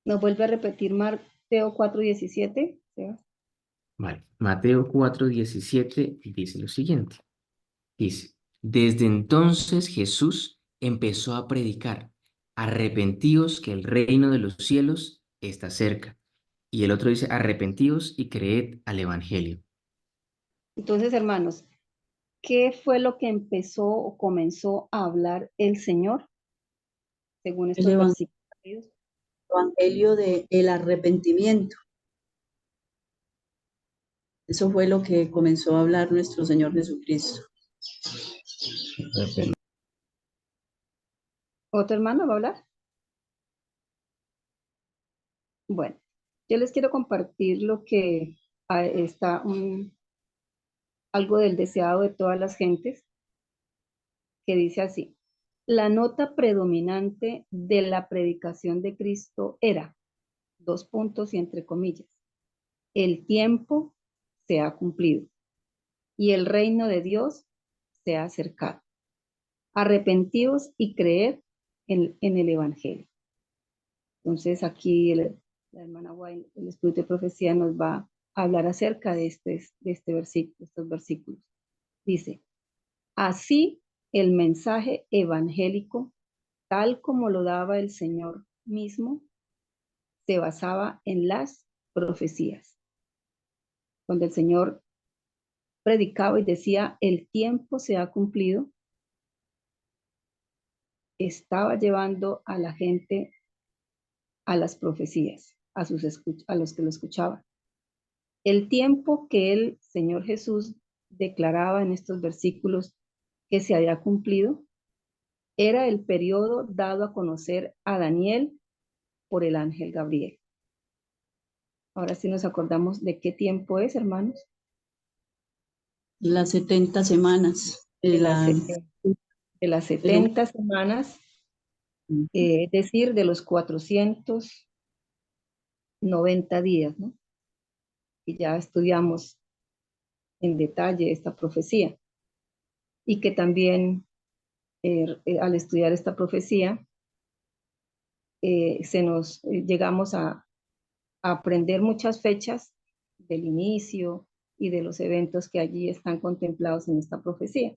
Nos vuelve a repetir Mateo 4, 17. Vale. Mateo 4, 17 dice lo siguiente. Dice, desde entonces Jesús empezó a predicar, arrepentíos que el reino de los cielos está cerca. Y el otro dice, arrepentíos y creed al evangelio. Entonces, hermanos, ¿qué fue lo que empezó o comenzó a hablar el Señor? Según estos El versículos. evangelio del arrepentimiento. Eso fue lo que comenzó a hablar nuestro Señor Jesucristo. ¿Otra hermana va a hablar? Bueno, yo les quiero compartir lo que está algo del deseado de todas las gentes, que dice así: la nota predominante de la predicación de Cristo era, dos puntos y entre comillas, el tiempo se ha cumplido y el reino de Dios se ha acercado. Arrepentíos y creed en el Evangelio. Entonces aquí la hermana White, el Espíritu de Profecía, nos va a hablar acerca de este versículo, estos versículos. Dice, así el mensaje evangélico, tal como lo daba el Señor mismo, se basaba en las profecías. Cuando el Señor predicaba y decía, el tiempo se ha cumplido, estaba llevando a la gente a las profecías, a los que lo escuchaban. El tiempo que el Señor Jesús declaraba en estos versículos que se había cumplido era el periodo dado a conocer a Daniel por el ángel Gabriel. Ahora sí nos acordamos de qué tiempo es, hermanos. Las 70 semanas. De las 70 semanas, es decir, de los 490 días, ¿no? Y ya estudiamos en detalle esta profecía. Y que también al estudiar esta profecía, llegamos a aprender muchas fechas del inicio y de los eventos que allí están contemplados en esta profecía.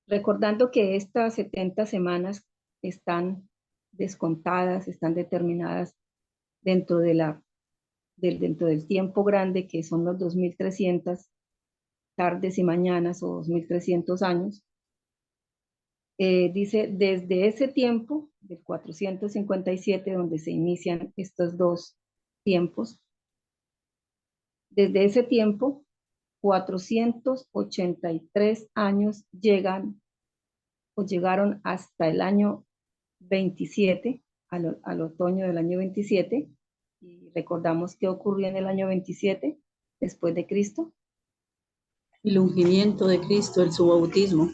Recordando que estas 70 semanas están descontadas, están determinadas dentro dentro del tiempo grande, que son los 2300 tardes y mañanas o 2300 años. Dice, desde ese tiempo, del 457, donde se inician estos dos tiempos, desde ese tiempo, 483 años llegaron hasta el año 27, al otoño del año 27, y recordamos qué ocurrió en el año 27, después de Cristo. El ungimiento de Cristo, su bautismo.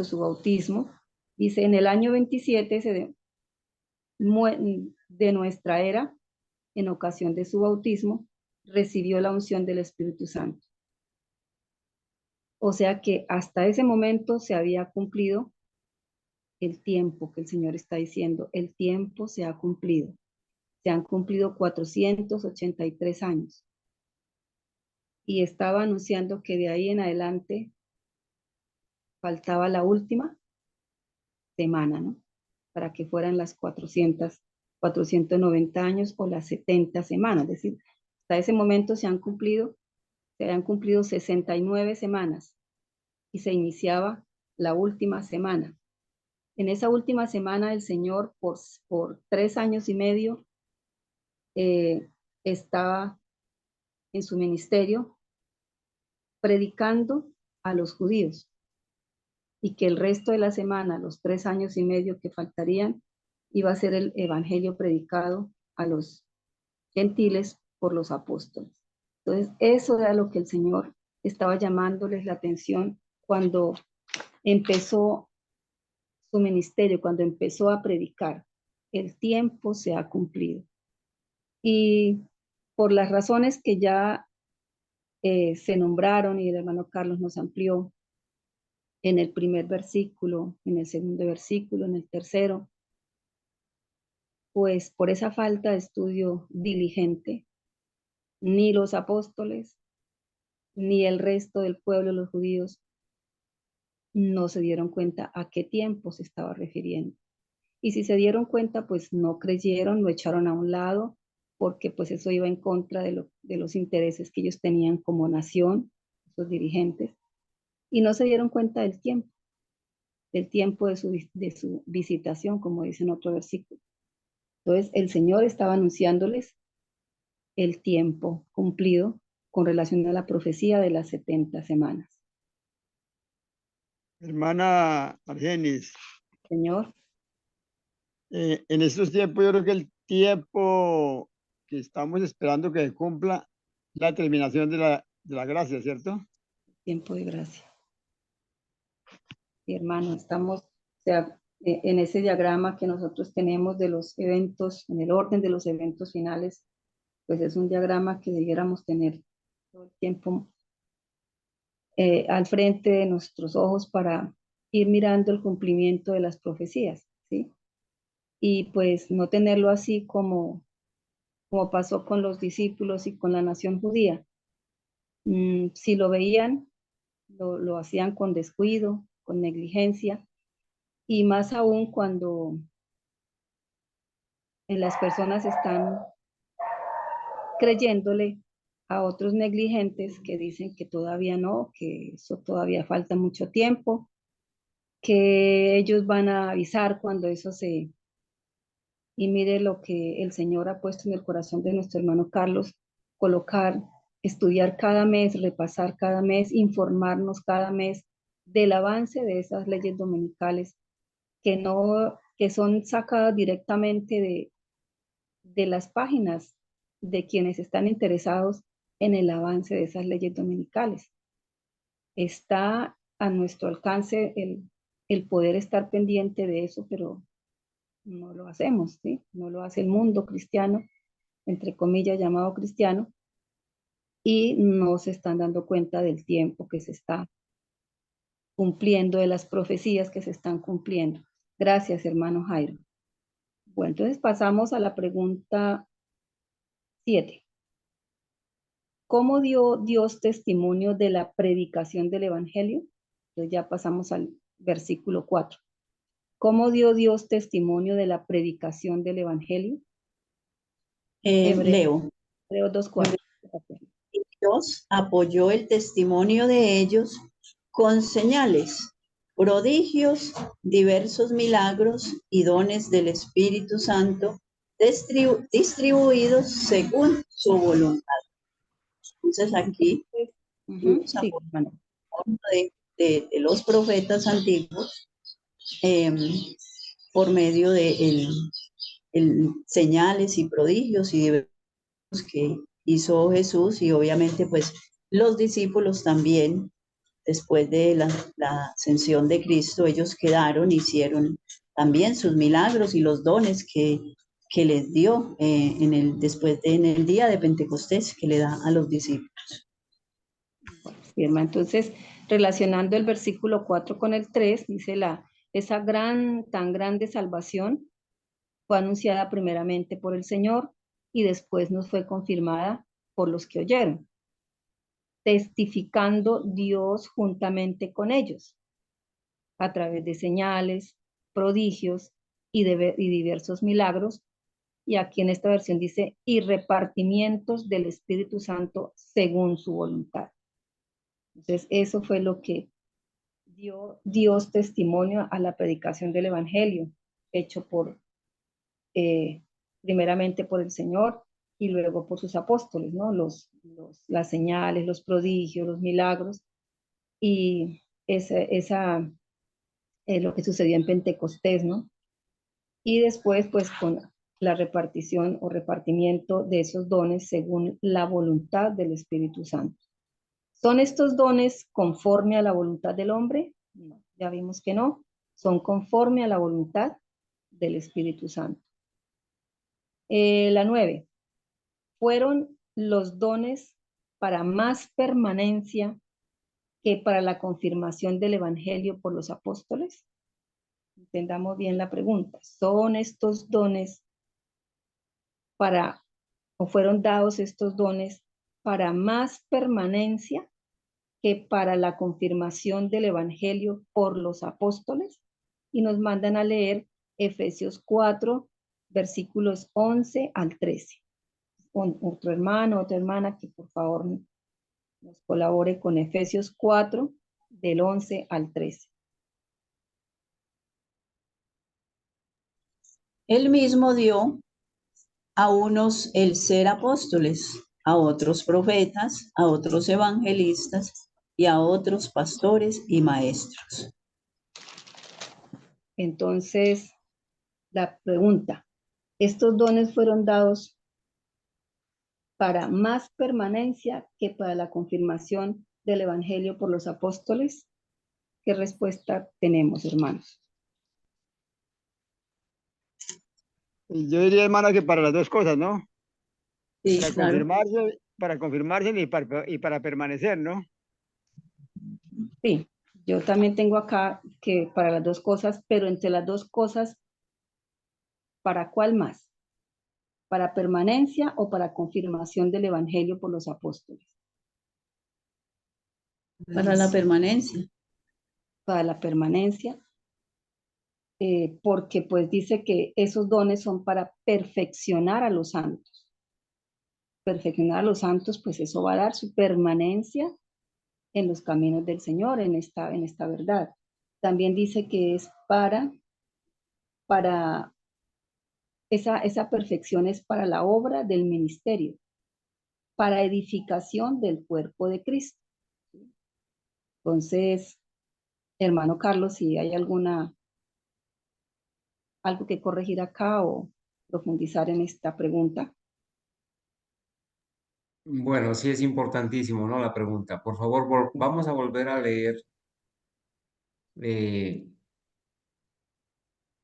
Su bautismo. Dice, en el año 27 de nuestra era, en ocasión de su bautismo, recibió la unción del Espíritu Santo. O sea que hasta ese momento se había cumplido el tiempo que el Señor está diciendo. El tiempo se ha cumplido. Se han cumplido 483 años. Y estaba anunciando que de ahí en adelante faltaba la última semana, ¿no? Para que fueran las 490 años o las 70 semanas. Es decir, hasta ese momento se han cumplido 69 semanas y se iniciaba la última semana. En esa última semana el Señor por 3 años y medio estaba en su ministerio predicando a los judíos, y que el resto de la semana, los 3 años y medio que faltarían, iba a ser el evangelio predicado a los gentiles por los apóstoles. Entonces, eso era lo que el Señor estaba llamándoles la atención cuando empezó su ministerio, cuando empezó a predicar. El tiempo se ha cumplido. Y por las razones que ya se nombraron y el hermano Carlos nos amplió en el primer versículo, en el segundo versículo, en el tercero, pues por esa falta de estudio diligente, ni los apóstoles, ni el resto del pueblo, los judíos, no se dieron cuenta a qué tiempo se estaba refiriendo. Y si se dieron cuenta, pues no creyeron, lo echaron a un lado, porque pues eso iba en contra de los intereses que ellos tenían como nación, sus dirigentes, y no se dieron cuenta del tiempo de su visitación, como dice en otro versículo. Entonces el Señor estaba anunciándoles el tiempo cumplido con relación a la profecía de las 70 semanas. Hermana Argenis, Señor, en estos tiempos yo creo que el tiempo que estamos esperando que se cumpla la terminación de la gracia, ¿cierto? tiempo de gracia. Y hermano, estamos, o sea, en ese diagrama que nosotros tenemos de los eventos, en el orden de los eventos finales, pues es un diagrama que debiéramos tener todo el tiempo al frente de nuestros ojos para ir mirando el cumplimiento de las profecías, ¿sí? Y pues no tenerlo así como pasó con los discípulos y con la nación judía. Si lo veían, lo hacían con descuido, con negligencia, y más aún cuando las personas están creyéndole a otros negligentes que dicen que todavía no, que eso todavía falta mucho tiempo, que ellos van a avisar cuando eso se... Y mire lo que el Señor ha puesto en el corazón de nuestro hermano Carlos: colocar, estudiar cada mes, repasar cada mes, informarnos cada mes del avance de esas leyes dominicales que son sacadas directamente de las páginas de quienes están interesados en el avance de esas leyes dominicales. Está a nuestro alcance el poder estar pendiente de eso, pero no lo hacemos, ¿sí? No lo hace el mundo cristiano, entre comillas llamado cristiano, y no se están dando cuenta del tiempo que se está cumpliendo, de las profecías que se están cumpliendo. Gracias, hermano Jairo. Bueno, entonces pasamos a la pregunta 7. ¿Cómo dio Dios testimonio de la predicación del Evangelio? Entonces ya pasamos al versículo 4. ¿Cómo dio Dios testimonio de la predicación del Evangelio? Leo. Hebreos 2:4. Dios apoyó el testimonio de ellos con señales, prodigios, diversos milagros y dones del Espíritu Santo distribuidos según su voluntad. Entonces aquí Dios apoyó de los profetas antiguos por medio de señales y prodigios y diversos que hizo Jesús, y obviamente pues los discípulos también, después de la ascensión de Cristo, ellos hicieron también sus milagros y los dones que les dio en el día de Pentecostés, que le da a los discípulos. Sí, hermano. Entonces, relacionando el versículo 4 con el 3, dice esa tan grande salvación fue anunciada primeramente por el Señor y después nos fue confirmada por los que oyeron, testificando Dios juntamente con ellos a través de señales, prodigios y diversos milagros. Y aquí en esta versión dice, y repartimientos del Espíritu Santo según su voluntad. Entonces, eso fue lo que dio Dios testimonio a la predicación del Evangelio, hecho primeramente por el Señor y luego por sus apóstoles, ¿no? Las señales, los prodigios, los milagros, y esa es lo que sucedió en Pentecostés, ¿no? Y después, pues, con la repartición o repartimiento de esos dones según la voluntad del Espíritu Santo. ¿Son estos dones conforme a la voluntad del hombre? No, ya vimos que no. Son conforme a la voluntad del Espíritu Santo. La 9. Fueron los dones para más permanencia que para la confirmación del Evangelio por los apóstoles. Entendamos bien la pregunta. ¿Son estos dones o fueron dados estos dones para más permanencia que para la confirmación del Evangelio por los apóstoles? Y nos mandan a leer Efesios 4, versículos 11 al 13. Otro hermano, otra hermana que por favor nos colabore con Efesios 4, del 11 al 13. Él mismo dio a unos el ser apóstoles, a otros profetas, a otros evangelistas y a otros pastores y maestros. Entonces, la pregunta, ¿estos dones fueron dados para más permanencia que para la confirmación del Evangelio por los apóstoles? ¿Qué respuesta tenemos, hermanos? Yo diría, hermana, que para las dos cosas, ¿no? Sí, Para claro. confirmarse y para permanecer, ¿no? Sí, yo también tengo acá que para las dos cosas, pero entre las dos cosas, ¿para cuál más? ¿Para permanencia o para confirmación del Evangelio por los apóstoles? Para la permanencia. Para la permanencia, porque pues dice que esos dones son para perfeccionar a los santos. Perfeccionar a los santos, pues eso va a dar su permanencia en los caminos del Señor, en esta verdad. También dice que es para esa perfección es para la obra del ministerio, para edificación del cuerpo de Cristo. Entonces, hermano Carlos, si hay algo que corregir acá o profundizar en esta pregunta. Bueno, sí es importantísimo, ¿no? La pregunta. Por favor, vamos a volver a leer.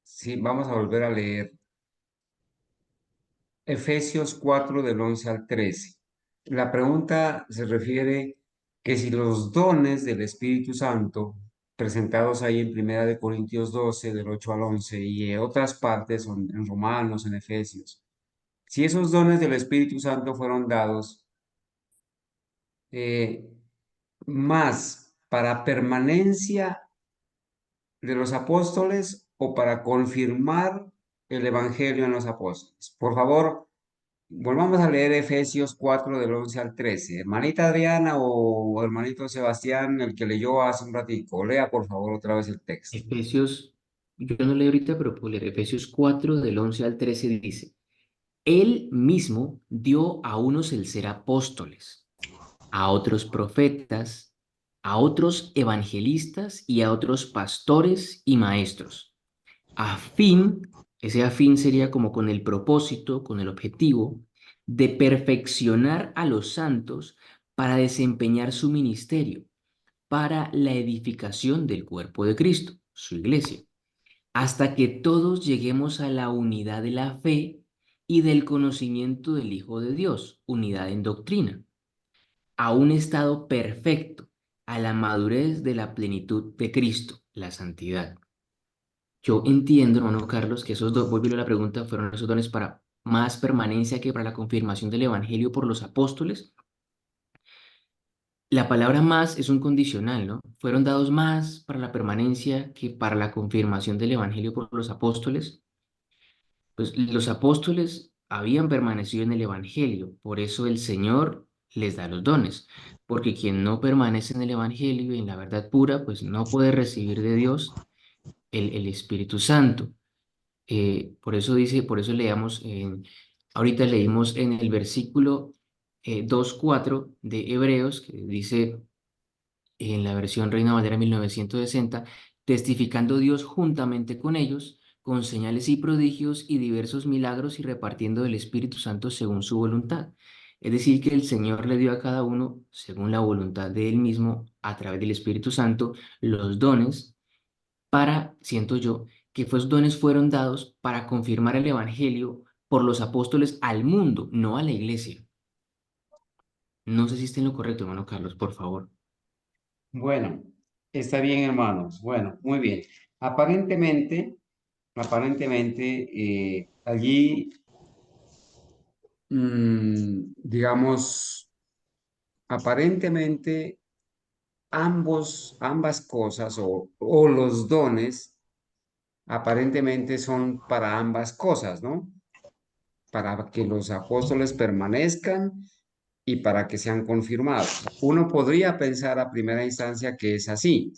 Sí, vamos a volver a leer Efesios 4 del 11 al 13. La pregunta se refiere que si los dones del Espíritu Santo presentados ahí en Primera de Corintios 12 del 8 al 11 y en otras partes, en Romanos, en Efesios, si esos dones del Espíritu Santo fueron dados más para permanencia de los apóstoles o para confirmar el Evangelio en los apóstoles. Por favor, volvamos a leer Efesios 4 del 11 al 13. Hermanita Adriana o hermanito Sebastián, el que leyó hace un ratico, lea por favor otra vez el texto. Efesios, yo no leo ahorita, pero puedo leer. Efesios 4 del 11 al 13 dice, Él mismo dio a unos el ser apóstoles, a otros profetas, a otros evangelistas y a otros pastores y maestros, a fin, ese a fin sería como con el propósito, con el objetivo de perfeccionar a los santos para desempeñar su ministerio, para la edificación del cuerpo de Cristo, su iglesia, hasta que todos lleguemos a la unidad de la fe y del conocimiento del Hijo de Dios, unidad en doctrina, a un estado perfecto, a la madurez de la plenitud de Cristo, la santidad. Yo entiendo, hermano Carlos, que esos dos, volviendo a la pregunta, fueron esos dones para más permanencia que para la confirmación del Evangelio por los apóstoles. La palabra más es un condicional, ¿no? Fueron dados más para la permanencia que para la confirmación del Evangelio por los apóstoles. Pues los apóstoles habían permanecido en el Evangelio, por eso el Señor les da los dones, porque quien no permanece en el Evangelio y en la verdad pura, pues no puede recibir de Dios el Espíritu Santo. Por eso dice, por eso leamos, ahorita leímos en el versículo 2:4 de Hebreos, que dice en la versión Reina Valera 1960, testificando Dios juntamente con ellos, con señales y prodigios y diversos milagros y repartiendo del Espíritu Santo según su voluntad. Es decir, que el Señor le dio a cada uno, según la voluntad de Él mismo, a través del Espíritu Santo, los dones para, siento yo, que esos dones fueron dados para confirmar el Evangelio por los apóstoles al mundo, no a la iglesia. No sé si está en lo correcto, hermano Carlos, por favor. Bueno, está bien, hermanos. Bueno, muy bien. Aparentemente, allí, digamos, aparentemente ambas cosas o los dones aparentemente son para ambas cosas, ¿no? Para que los apóstoles permanezcan y para que sean confirmados. Uno podría pensar a primera instancia que es así,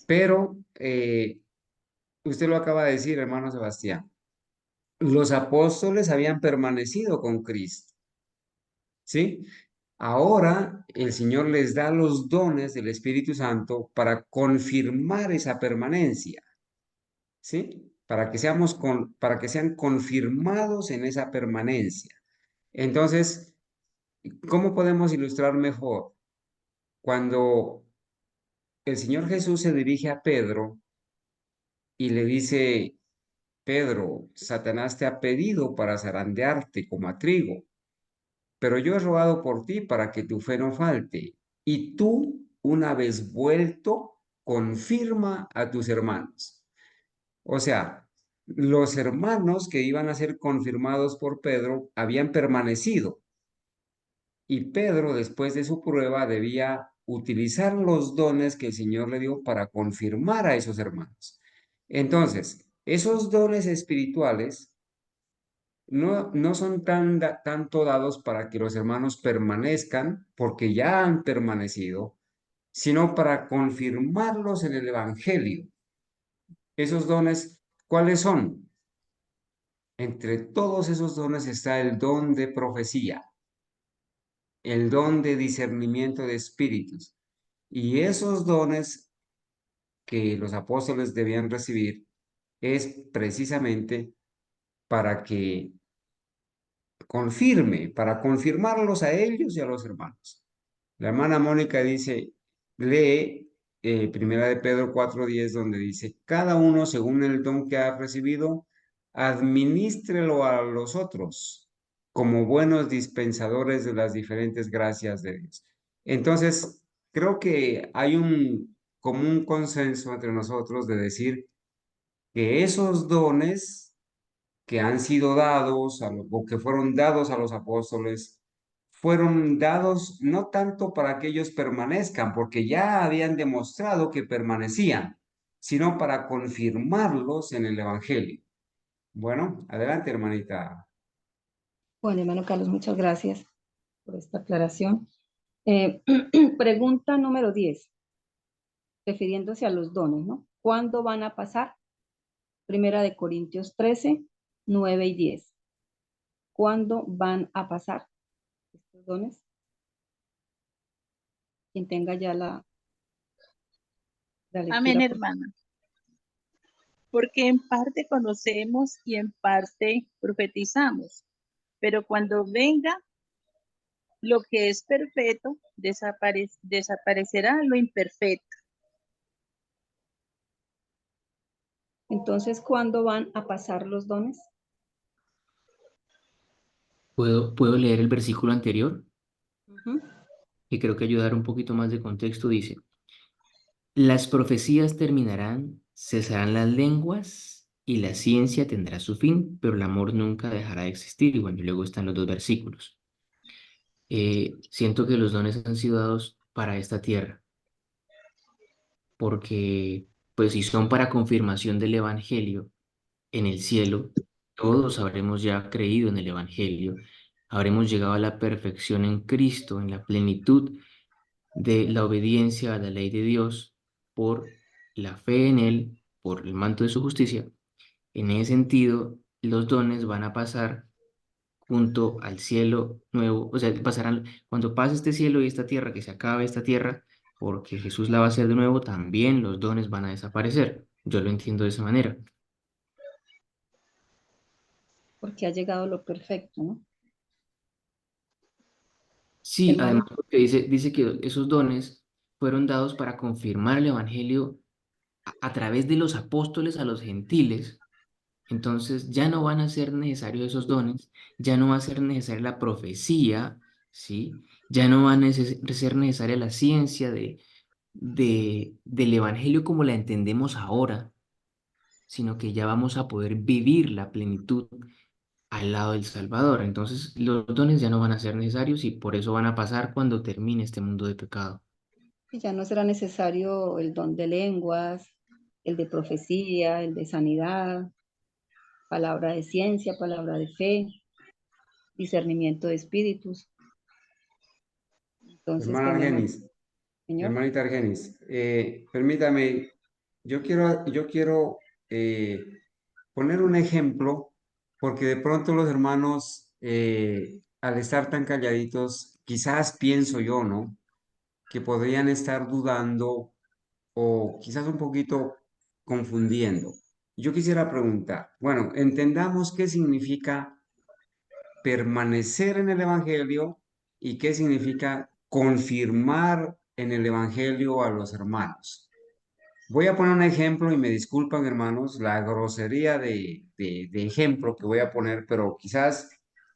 pero usted lo acaba de decir, hermano Sebastián. Los apóstoles habían permanecido con Cristo, ¿sí? Ahora el Señor les da los dones del Espíritu Santo para confirmar esa permanencia, ¿sí? Para que sean confirmados en esa permanencia. Entonces, ¿cómo podemos ilustrar mejor? Cuando el Señor Jesús se dirige a Pedro y le dice, Pedro, Satanás te ha pedido para zarandearte como a trigo, pero yo he rogado por ti para que tu fe no falte. Y tú, una vez vuelto, confirma a tus hermanos. O sea, los hermanos que iban a ser confirmados por Pedro habían permanecido. Y Pedro, después de su prueba, debía utilizar los dones que el Señor le dio para confirmar a esos hermanos. Entonces, esos dones espirituales no son tanto dados para que los hermanos permanezcan, porque ya han permanecido, sino para confirmarlos en el Evangelio. Esos dones, ¿cuáles son? Entre todos esos dones está el don de profecía, el don de discernimiento de espíritus. Y esos dones que los apóstoles debían recibir es precisamente para que para confirmarlos a ellos y a los hermanos. La hermana Mónica dice, lee Primera de Pedro 4:10, donde dice, cada uno según el don que ha recibido, administrelo a los otros como buenos dispensadores de las diferentes gracias de Dios. Entonces, creo que hay un común consenso entre nosotros de decir que esos dones que han sido dados o que fueron dados a los apóstoles, fueron dados no tanto para que ellos permanezcan, porque ya habían demostrado que permanecían, sino para confirmarlos en el Evangelio. Bueno, adelante, hermanita. Bueno, hermano Carlos, muchas gracias por esta aclaración. Pregunta número 10, refiriéndose a los dones, ¿no? ¿Cuándo van a pasar? Primera de Corintios 13, 9 y 10. ¿Cuándo van a pasar estos dones? Quien tenga ya la lectura. Amén, hermana. Porque en parte conocemos y en parte profetizamos, pero cuando venga lo que es perfecto, desaparecerá lo imperfecto. Entonces, ¿cuándo van a pasar los dones? ¿Puedo leer el versículo anterior? Ujú. Que creo que ayudará un poquito más de contexto. Dice, las profecías terminarán, cesarán las lenguas y la ciencia tendrá su fin, pero el amor nunca dejará de existir. Y bueno, y luego están los dos versículos. Siento que los dones han sido dados para esta tierra, porque pues si son para confirmación del Evangelio en el cielo, todos habremos ya creído en el Evangelio, habremos llegado a la perfección en Cristo, en la plenitud de la obediencia a la ley de Dios por la fe en Él, por el manto de su justicia. En ese sentido, los dones van a pasar junto al cielo nuevo, o sea, pasarán, cuando pase este cielo y esta tierra, que se acabe esta tierra, porque Jesús la va a hacer de nuevo, también los dones van a desaparecer. Yo lo entiendo de esa manera. Porque ha llegado lo perfecto, ¿no? Sí, Hermano, además porque dice que esos dones fueron dados para confirmar el evangelio a través de los apóstoles a los gentiles. Entonces ya no van a ser necesarios esos dones, ya no va a ser necesaria la profecía, ¿sí? Ya no va a ser necesaria la ciencia del evangelio como la entendemos ahora, sino que ya vamos a poder vivir la plenitud al lado del Salvador. Entonces los dones ya no van a ser necesarios y por eso van a pasar cuando termine este mundo de pecado. ya no será necesario el don de lenguas, el de profecía, el de sanidad, palabra de ciencia, palabra de fe, discernimiento de espíritus. Entonces Hermana tenemos, Argenis, Señor, hermanita Argenis, permítame, yo quiero poner un ejemplo, porque de pronto los hermanos, al estar tan calladitos, quizás pienso yo, ¿no? Que podrían estar dudando o quizás un poquito confundiendo. Yo quisiera preguntar, bueno, entendamos qué significa permanecer en el Evangelio y qué significa confirmar en el Evangelio a los hermanos. Voy a poner un ejemplo y me disculpan, hermanos, la grosería de ejemplo que voy a poner, pero quizás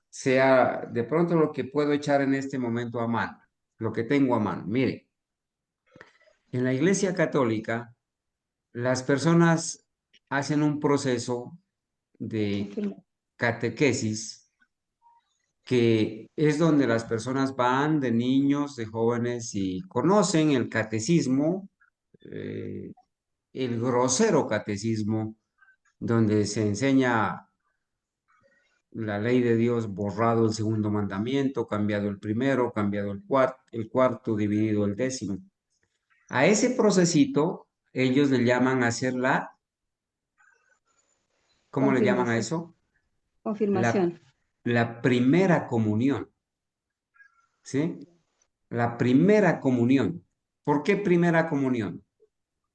sea de pronto lo que puedo echar en este momento a mano, lo que tengo a mano. Mire, en la Iglesia Católica, las personas hacen un proceso de confirma. catequesis que es donde las personas van de niños, de jóvenes y conocen el catecismo, eh, el grosero catecismo, donde se enseña la ley de Dios, borrado el segundo mandamiento, cambiado el primero, cambiado el cuarto, dividido el décimo. A ese procesito, ellos le llaman a hacer ¿cómo le llaman a Confirmación. eso? La, Confirmación. la primera comunión, ¿sí? La primera comunión. ¿Por qué primera comunión?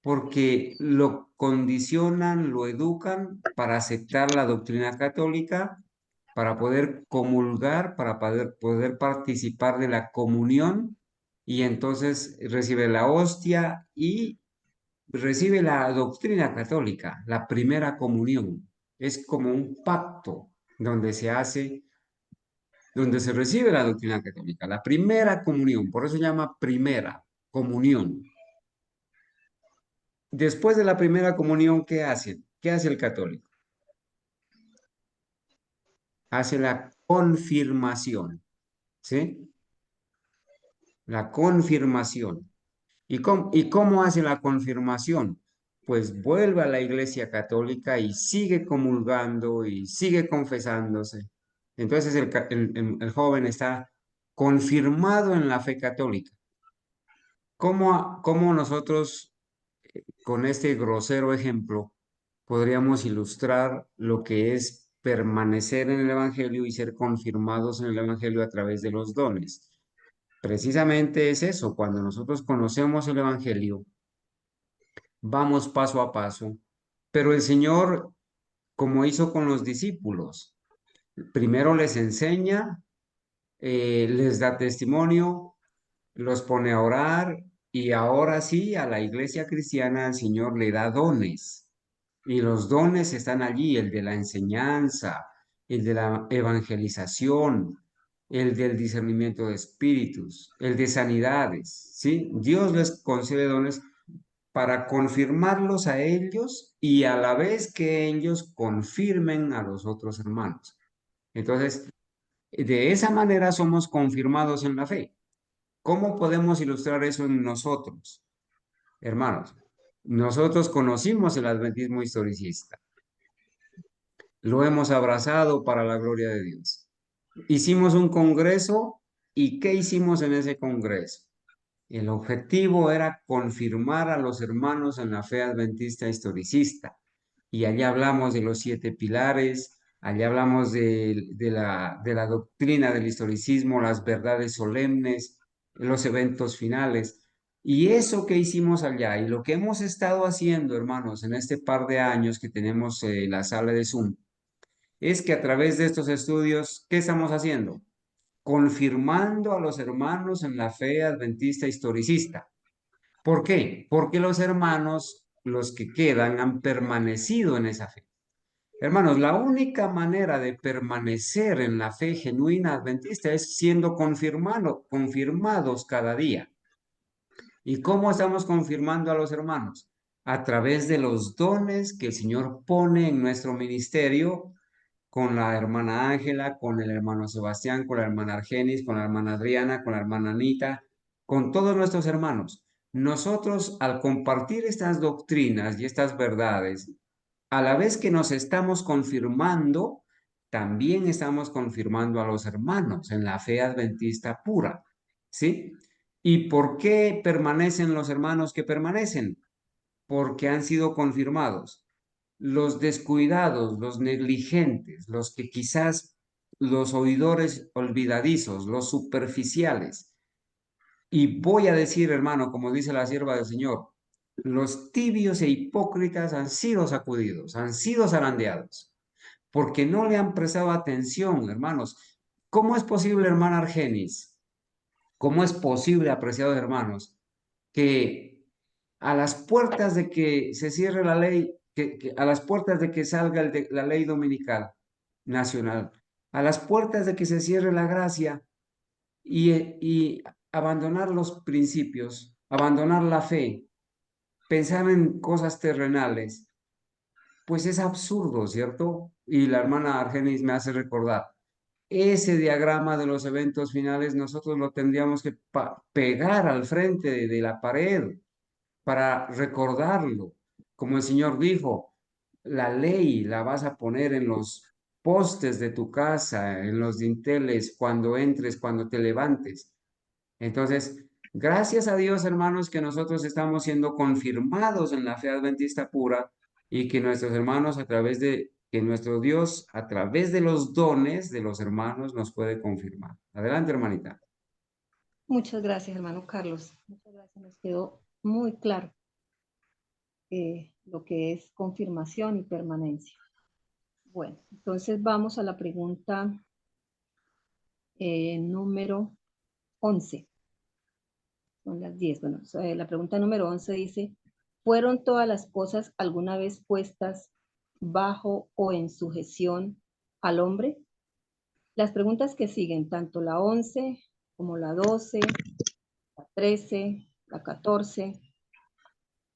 Porque lo condicionan, lo educan para aceptar la doctrina católica, para poder comulgar, para poder participar de la comunión y entonces recibe la hostia y recibe la doctrina católica, la primera comunión. Es como un pacto donde se hace, donde se recibe la doctrina católica, la primera comunión, por eso se llama primera comunión. Después de la primera comunión, ¿qué hacen? ¿Qué hace el católico? Hace la confirmación, ¿sí? La confirmación. ¿Y cómo hace la confirmación? Pues vuelve a la Iglesia Católica y sigue comulgando y sigue confesándose. Entonces el joven está confirmado en la fe católica. ¿Cómo nosotros, con este grosero ejemplo, podríamos ilustrar lo que es permanecer en el Evangelio y ser confirmados en el Evangelio a través de los dones? Precisamente es eso, cuando nosotros conocemos el Evangelio, vamos paso a paso, pero el Señor, como hizo con los discípulos, primero les enseña, les da testimonio, los pone a orar y ahora sí, a la iglesia cristiana el Señor le da dones. Y los dones están allí, el de la enseñanza, el de la evangelización, el del discernimiento de espíritus, el de sanidades, ¿sí? Dios les concede dones para confirmarlos a ellos y a la vez que ellos confirmen a los otros hermanos. Entonces, de esa manera somos confirmados en la fe. ¿Cómo podemos ilustrar eso en nosotros, hermanos? Nosotros conocimos el adventismo historicista. Lo hemos abrazado para la gloria de Dios. hicimos un congreso y ¿qué hicimos en ese congreso? El objetivo era confirmar a los hermanos en la fe adventista historicista. Y allá hablamos de los 7 pilares, allá hablamos de la doctrina del historicismo, las verdades solemnes, los eventos finales. Y eso que hicimos allá y lo que hemos estado haciendo, hermanos, en este par de años que tenemos la sala de Zoom, es que a través de estos estudios, ¿qué estamos haciendo? Confirmando a los hermanos en la fe adventista historicista. ¿Por qué? Porque los hermanos, los que quedan, han permanecido en esa fe. Hermanos, la única manera de permanecer en la fe genuina adventista es siendo confirmados cada día. ¿Y cómo estamos confirmando a los hermanos? A través de los dones que el Señor pone en nuestro ministerio, con la hermana Ángela, con el hermano Sebastián, con la hermana Argenis, con la hermana Adriana, con la hermana Anita, con todos nuestros hermanos. Nosotros, al compartir estas doctrinas y estas verdades, a la vez que nos estamos confirmando, también estamos confirmando a los hermanos en la fe adventista pura, ¿sí? ¿Y por qué permanecen los hermanos que permanecen? Porque han sido confirmados. Los descuidados, los negligentes, los que quizás los oidores olvidadizos, los superficiales. Y voy a decir, hermano, como dice la sierva del Señor, los tibios e hipócritas han sido sacudidos, han sido zarandeados, porque no le han prestado atención, hermanos. ¿Cómo es posible, hermana Argenis? ¿Cómo es posible, apreciados hermanos, que a las puertas de que se cierre la ley, a las puertas de que salga la ley dominical nacional, a las puertas de que se cierre la gracia y abandonar los principios, abandonar la fe, pensar en cosas terrenales, pues es absurdo, ¿cierto? Y la hermana Argenis me hace recordar, ese diagrama de los eventos finales nosotros lo tendríamos que pegar al frente de la pared para recordarlo. Como el Señor dijo, la ley la vas a poner en los postes de tu casa, en los dinteles, cuando entres, cuando te levantes. Entonces, gracias a Dios, hermanos, que nosotros estamos siendo confirmados en la fe adventista pura y que nuestros hermanos que nuestro Dios, a través de los dones de los hermanos, nos puede confirmar. Adelante, hermanita. Muchas gracias, hermano Carlos. Muchas gracias, nos quedó muy claro lo que es confirmación y permanencia. Bueno, entonces vamos a la pregunta número 11. Son las 10. Bueno, la pregunta número 11 dice, ¿fueron todas las cosas alguna vez puestas bajo o en sujeción al hombre? Las preguntas que siguen, tanto la 11 como la 12, la 13, la 14,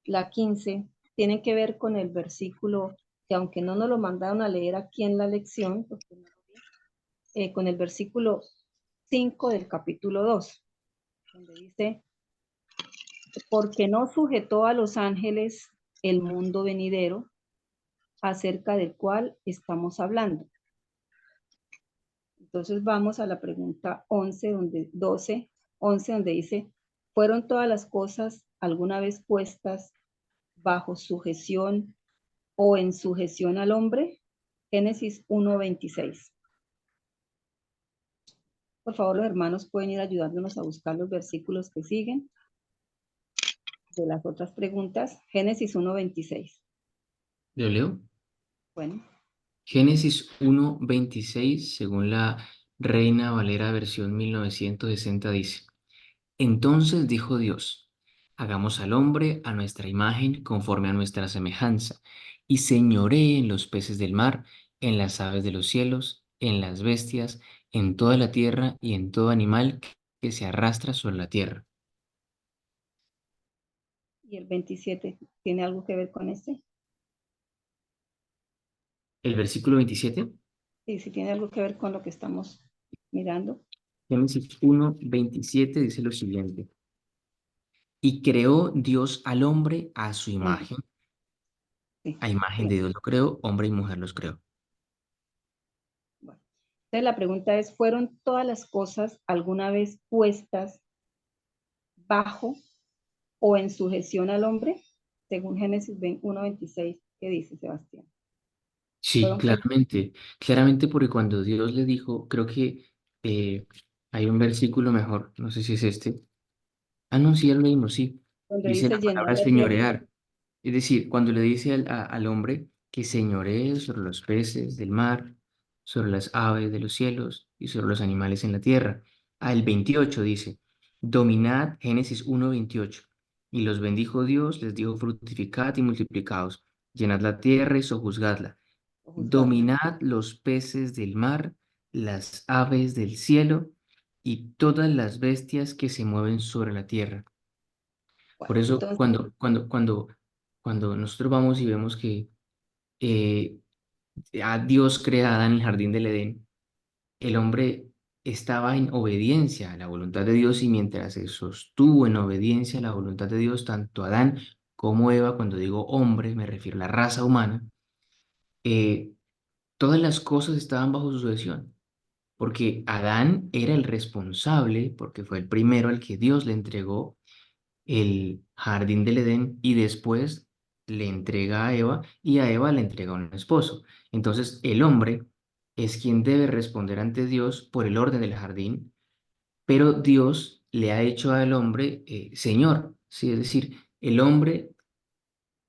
la 15, tienen que ver con el versículo que aunque no nos lo mandaron a leer aquí en la lección, porque no lo vi, con el versículo 5 del capítulo 2, donde dice, porque no sujetó a los ángeles el mundo venidero, acerca del cual estamos hablando. Entonces vamos a la pregunta 11, 11, donde dice, ¿fueron todas las cosas alguna vez puestas bajo sujeción o en sujeción al hombre? Génesis 1:26. Por favor, los hermanos pueden ir ayudándonos a buscar los versículos que siguen de las otras preguntas. Génesis 1:26. ¿Lo leo? Bueno. Génesis 1:26, según la Reina Valera versión 1960, dice, entonces dijo Dios, hagamos al hombre a nuestra imagen conforme a nuestra semejanza, y señoree en los peces del mar, en las aves de los cielos, en las bestias, en toda la tierra y en todo animal que se arrastra sobre la tierra. ¿Y el 27 tiene algo que ver con este? ¿El versículo 27? Sí, sí tiene algo que ver con lo que estamos mirando. Génesis 1:27 dice lo siguiente. Y creó Dios al hombre a su imagen. Sí, A imagen sí. de Dios lo creó, hombre y mujer los creó. Bueno. Entonces la pregunta es, ¿fueron todas las cosas alguna vez puestas bajo o en sujeción al hombre? Según Génesis 1:26, ¿qué dice Sebastián? Sí, claramente porque cuando Dios le dijo, creo que hay un versículo mejor, no sé si es este. Ah, no, sí, ya lo leímos, sí. Donde Dice dice la llenar palabra la tierra. señorear. Es decir, cuando le dice al hombre que señoree sobre los peces del mar, sobre las aves de los cielos y sobre los animales en la tierra. Al 28 dice, dominad, Génesis 1:28. Y los bendijo Dios, les dijo fructificad y multiplicaos, llenad la tierra y sojuzgadla. O juzgarla. Dominad los peces del mar, las aves del cielo y todas las bestias que se mueven sobre la tierra. Por Bueno, eso, entonces, cuando nosotros vamos y vemos que eh, a Dios crea a Adán en el jardín del Edén, el hombre estaba en obediencia a la voluntad de Dios y mientras se sostuvo en obediencia a la voluntad de Dios, tanto Adán como Eva, cuando digo hombre, me refiero a la raza humana, eh, todas las cosas estaban bajo su sujeción, porque Adán era el responsable, porque fue el primero al que Dios le entregó el jardín del Edén y después le entrega a Eva y a Eva le entrega a un esposo. Entonces el hombre es quien debe responder ante Dios por el orden del jardín, pero Dios le ha hecho al hombre Señor, ¿sí? Es decir, el hombre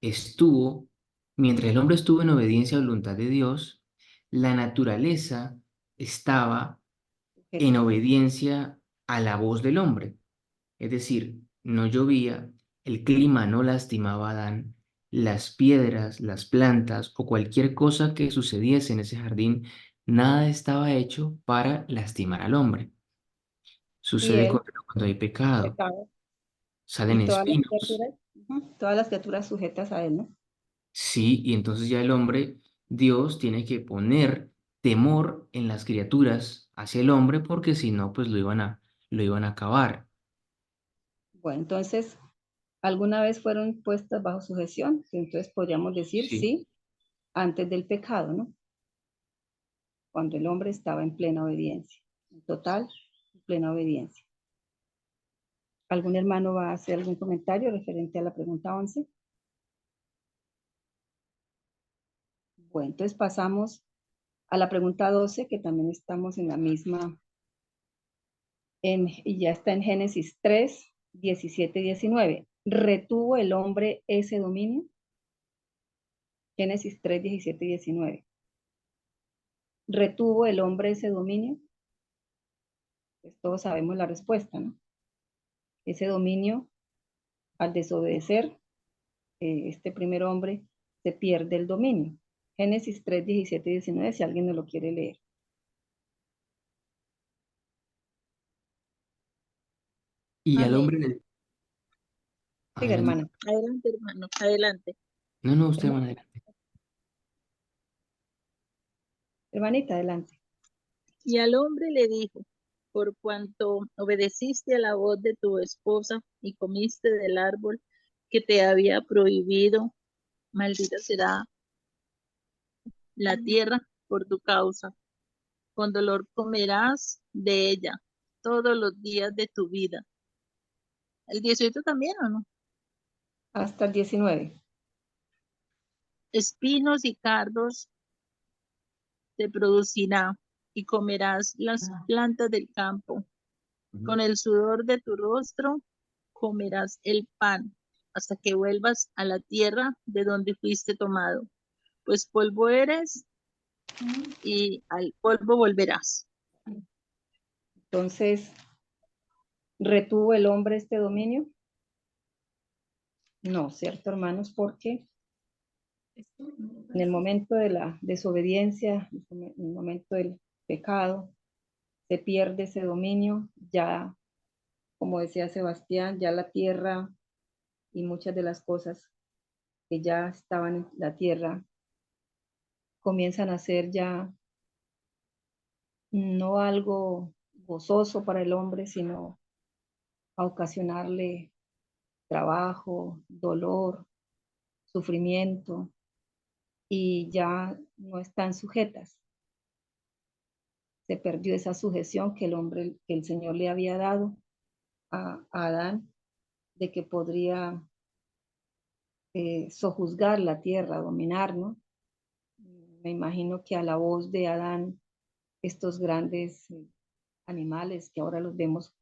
estuvo, mientras el hombre estuvo en obediencia a la voluntad de Dios, la naturaleza estaba en obediencia a la voz del hombre. Es decir, no llovía, el clima no lastimaba a Adán, las piedras, las plantas o cualquier cosa que sucediese en ese jardín, nada estaba hecho para lastimar al hombre. y Sucede él, cuando hay pecado, pecado, salen y todas las espinos. criaturas, todas las criaturas sujetas a él, ¿no? Sí, y entonces ya el hombre, Dios tiene que poner temor en las criaturas hacia el hombre porque si no, pues lo iban a acabar. Bueno, entonces, ¿alguna vez fueron puestas bajo sujeción? Entonces podríamos decir Sí. sí, antes del pecado, ¿no? Cuando el hombre estaba en plena obediencia, en total, en plena obediencia. ¿Algún hermano va a hacer algún comentario referente a la pregunta 11? Bueno, entonces pasamos a la pregunta 12, que también estamos en la misma, y ya está en Génesis 3, 17 y 19. ¿Retuvo el hombre ese dominio? Génesis 3, 17 y 19. ¿Retuvo el hombre ese dominio? Pues todos sabemos la respuesta, ¿no? Ese dominio, al desobedecer, este primer hombre se pierde el dominio. Génesis 3, 17 y 19, si alguien no lo quiere leer. Y al Amén. hombre le... Siga, Adelante. hermana. Adelante, hermano, adelante. No, usted va adelante. Hermanita, adelante. Y al hombre le dijo, por cuanto obedeciste a la voz de tu esposa y comiste del árbol que te había prohibido, maldita será la tierra por tu causa. Con dolor comerás de ella todos los días de tu vida. ¿El 18 también o no? Hasta el 19. Espinos y cardos te producirá y comerás las plantas del campo. Con el sudor de tu rostro comerás el pan hasta que vuelvas a la tierra de donde fuiste tomado, pues polvo eres y al polvo volverás. Entonces, ¿retuvo el hombre este dominio? No, ¿cierto, hermanos? Porque en el momento de la desobediencia, en el momento del pecado, se pierde ese dominio, ya, como decía Sebastián, ya la tierra y muchas de las cosas que ya estaban en la tierra comienzan a ser ya no algo gozoso para el hombre, sino a ocasionarle trabajo, dolor, sufrimiento, y ya no están sujetas. se perdió esa sujeción que el Señor le había dado a Adán, de que podría sojuzgar la tierra, dominar, ¿no? Me imagino que a la voz de Adán, estos grandes animales que ahora los vemos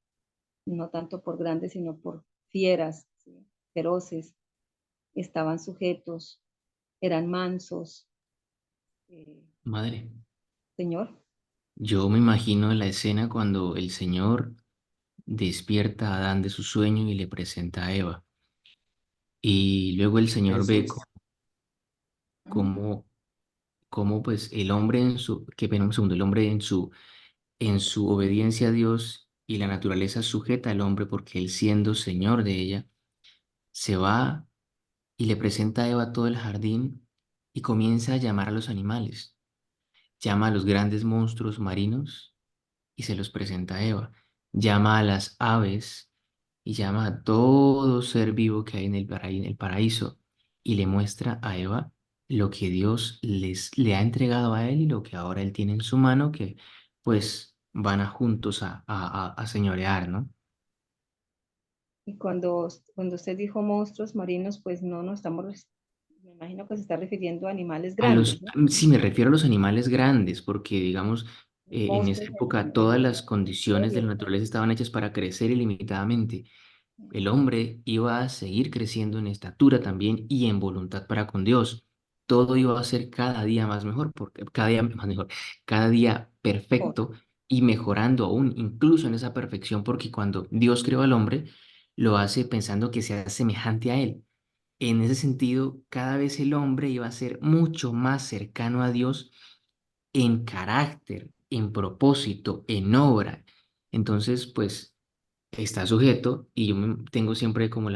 no tanto por grandes, sino por fieras, ¿sí? Feroces, estaban sujetos, eran mansos. Madre, Señor, yo me imagino la escena cuando el Señor despierta a Adán de su sueño y le presenta a Eva. Y luego el Señor ve Jesús. cómo, cómo pues el hombre en su, que pena un segundo, el hombre en su obediencia a Dios y la naturaleza sujeta al hombre porque él siendo Señor de ella, se va y le presenta a Eva todo el jardín y comienza a llamar a los animales. Llama a los grandes monstruos marinos y se los presenta a Eva. Llama a las aves y llama a todo ser vivo que hay en en el paraíso y le muestra a Eva lo que Dios le ha entregado a él y lo que ahora él tiene en su mano, que pues van a juntos a señorear, ¿no? y cuando usted dijo monstruos marinos, pues no estamos, me imagino que se está refiriendo a animales grandes, ¿no? Sí, me refiero a los animales grandes, porque digamos, en esa Monstruos época en todas el las condiciones de la serio. naturaleza estaban hechas para crecer ilimitadamente. El hombre iba a seguir creciendo en estatura también y en voluntad para con Dios. Todo iba a ser cada día más mejor, porque cada día más mejor, cada día perfecto y mejorando aún, incluso en esa perfección, porque cuando Dios creó al hombre, lo hace pensando que sea semejante a él. En ese sentido, cada vez el hombre iba a ser mucho más cercano a Dios en carácter, en propósito, en obra. Entonces, pues está sujeto y yo tengo siempre como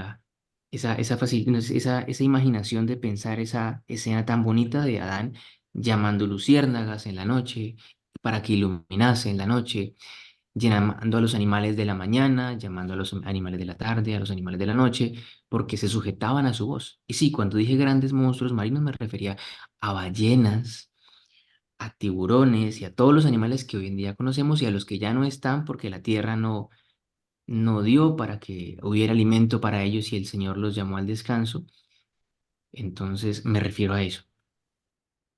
esa imaginación de pensar esa escena tan bonita de Adán llamando luciérnagas en la noche para que iluminase en la noche, llamando a los animales de la mañana, llamando a los animales de la tarde, a los animales de la noche, porque se sujetaban a su voz. Y sí, cuando dije grandes monstruos marinos me refería a ballenas, a tiburones y a todos los animales que hoy en día conocemos y a los que ya no están porque la tierra no dio para que hubiera alimento para ellos y el Señor los llamó al descanso. Entonces me refiero a eso.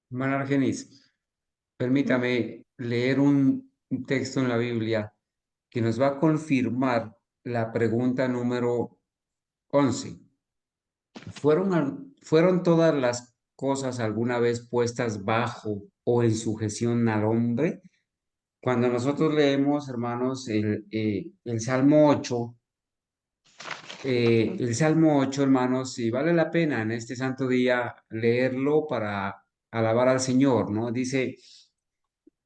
Hermana Argenis, permítame leer un texto en la Biblia que nos va a confirmar la pregunta número 11. ¿Fueron todas las cosas alguna vez puestas bajo o en sujeción al hombre? Cuando nosotros leemos, hermanos, el Salmo 8, hermanos, y vale la pena en este santo día leerlo para alabar al Señor, ¿no? Dice,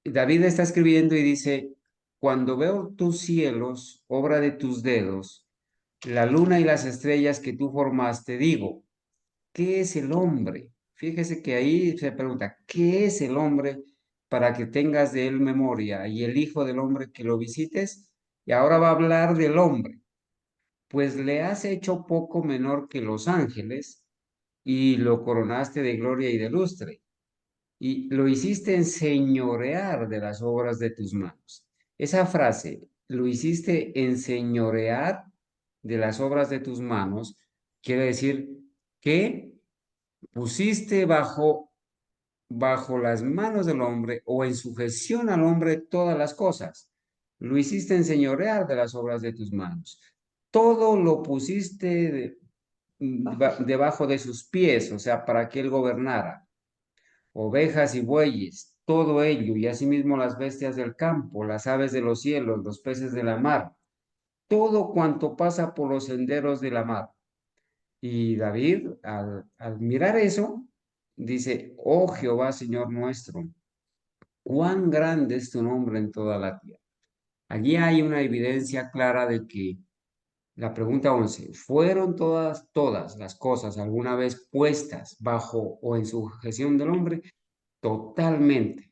David está escribiendo y dice, cuando veo tus cielos, obra de tus dedos, la luna y las estrellas que tú formaste, digo, ¿qué es el hombre? Fíjese que ahí se pregunta, ¿qué es el hombre para que tengas de él memoria? Y el hijo del hombre que lo visites. Y ahora va a hablar del hombre. Pues le has hecho poco menor que los ángeles y lo coronaste de gloria y de lustre. Y lo hiciste enseñorear de las obras de tus manos. Esa frase, lo hiciste enseñorear de las obras de tus manos, quiere decir que pusiste bajo las manos del hombre o en sujeción al hombre todas las cosas. Lo hiciste enseñorear de las obras de tus manos. Todo lo pusiste debajo de sus pies, o sea, para que él gobernara. Ovejas y bueyes, todo ello, y asimismo las bestias del campo, las aves de los cielos, los peces de la mar, todo cuanto pasa por los senderos de la mar. Y David, al mirar eso, dice, oh Jehová, Señor nuestro, cuán grande es tu nombre en toda la tierra. Allí hay una evidencia clara de que la pregunta 11, ¿fueron todas las cosas alguna vez puestas bajo o en sujeción del hombre? Totalmente.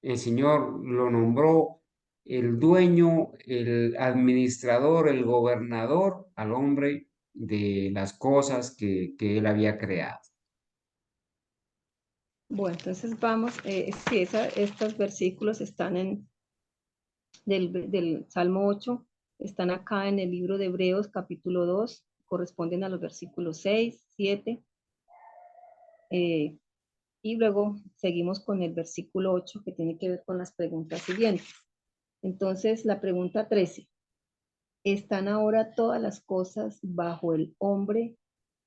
El Señor lo nombró el dueño, el administrador, el gobernador al hombre de las cosas que él había creado. Bueno, entonces vamos, sí, estos versículos están del Salmo 8 están acá en el libro de Hebreos capítulo 2, corresponden a los versículos 6, 7, y luego seguimos con el versículo 8 que tiene que ver con las preguntas siguientes. Entonces, la pregunta 13. ¿Están ahora todas las cosas bajo el hombre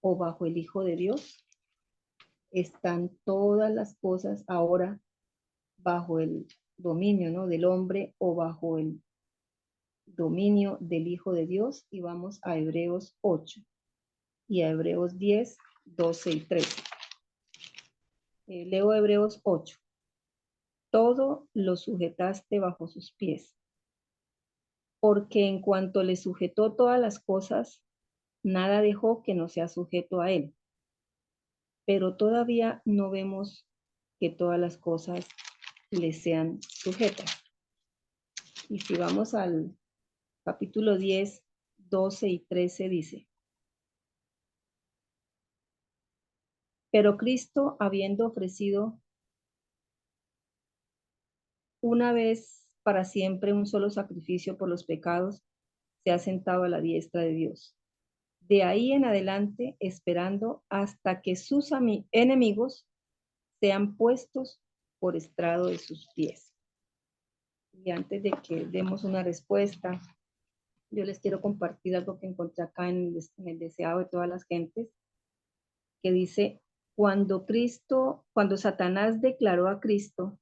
o bajo el Hijo de Dios? ¿Están todas las cosas ahora bajo el dominio, ¿no?, del hombre o bajo el dominio del Hijo de Dios? Y vamos a Hebreos 8 y a Hebreos 10, 12 y 13. Leo Hebreos 8. Todo lo sujetaste bajo sus pies, porque en cuanto le sujetó todas las cosas, nada dejó que no sea sujeto a él. Pero todavía no vemos que todas las cosas le sean sujetas. Y si vamos al capítulo 10, 12 y 13 dice: pero Cristo, habiendo ofrecido una vez para siempre un solo sacrificio por los pecados, se ha sentado a la diestra de Dios. De ahí en adelante, esperando hasta que sus enemigos sean puestos por estrado de sus pies. Y antes de que demos una respuesta, yo les quiero compartir algo que encontré acá en el deseado de todas las gentes, que dice: cuando Satanás declaró a Cristo,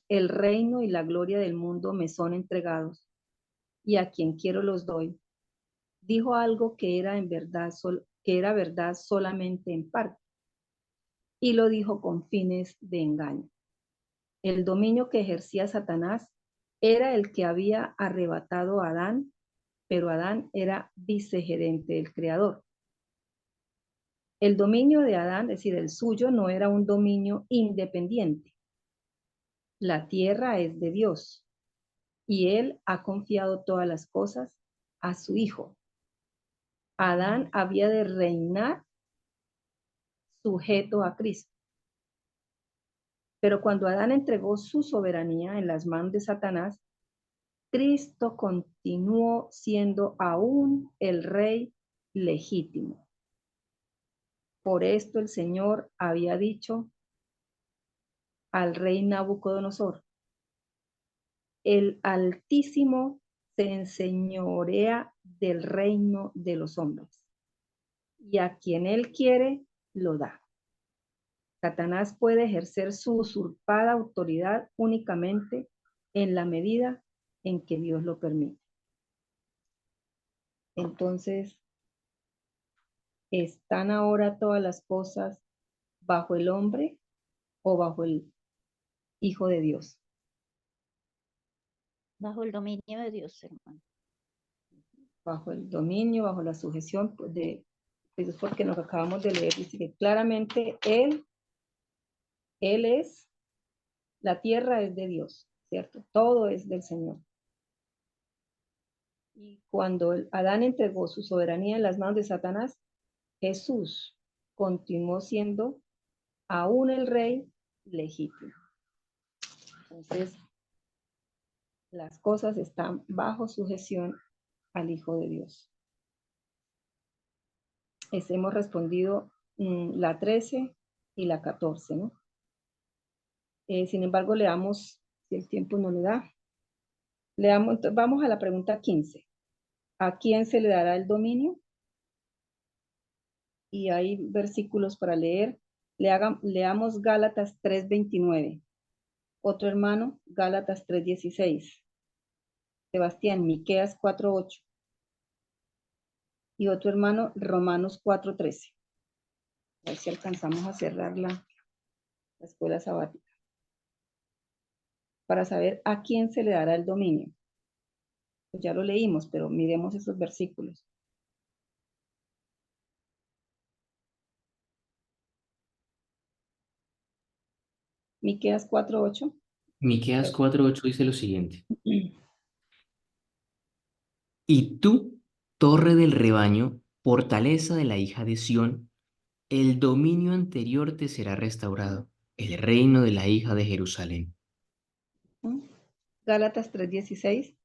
el reino y la gloria del mundo me son entregados, y a quien quiero los doy, dijo algo que era verdad solamente en parte, y lo dijo con fines de engaño. El dominio que ejercía Satanás era el que había arrebatado a Adán, pero Adán era vicegerente del Creador. El dominio de Adán, es decir, el suyo, no era un dominio independiente. La tierra es de Dios y él ha confiado todas las cosas a su Hijo. Adán había de reinar sujeto a Cristo. Pero cuando Adán entregó su soberanía en las manos de Satanás, Cristo continuó siendo aún el rey legítimo. Por esto el Señor había dicho al rey Nabucodonosor: el Altísimo se enseñorea del reino de los hombres, y a quien él quiere lo da. Satanás puede ejercer su usurpada autoridad únicamente en la medida en que Dios lo permite. Entonces, ¿están ahora todas las cosas bajo el hombre o bajo el Hijo de Dios? Bajo el dominio de Dios, hermano. Bajo el dominio, bajo la sujeción de Dios, porque nos acabamos de leer, dice que claramente Él es, la tierra es de Dios, ¿cierto? Todo es del Señor. Y cuando Adán entregó su soberanía en las manos de Satanás, Jesús continuó siendo aún el rey legítimo. Entonces, las cosas están bajo sujeción al Hijo de Dios. Hemos respondido la 13 y la 14, ¿no? Sin embargo, leamos, si el tiempo no le da, leamos, vamos a la pregunta 15. ¿A quién se le dará el dominio? Y hay versículos para leer. Leamos Gálatas 3:29. Otro hermano, Gálatas 3:16. Sebastián, Miqueas 4:8. Y otro hermano, Romanos 4:13. A ver si alcanzamos a cerrar la escuela sabática. Para saber a quién se le dará el dominio. Pues ya lo leímos, pero miremos esos versículos. Miqueas 4:8. Miqueas 4:8 dice lo siguiente: y tú, torre del rebaño, fortaleza de la hija de Sión, el dominio anterior te será restaurado, el reino de la hija de Jerusalén. Gálatas 3:16.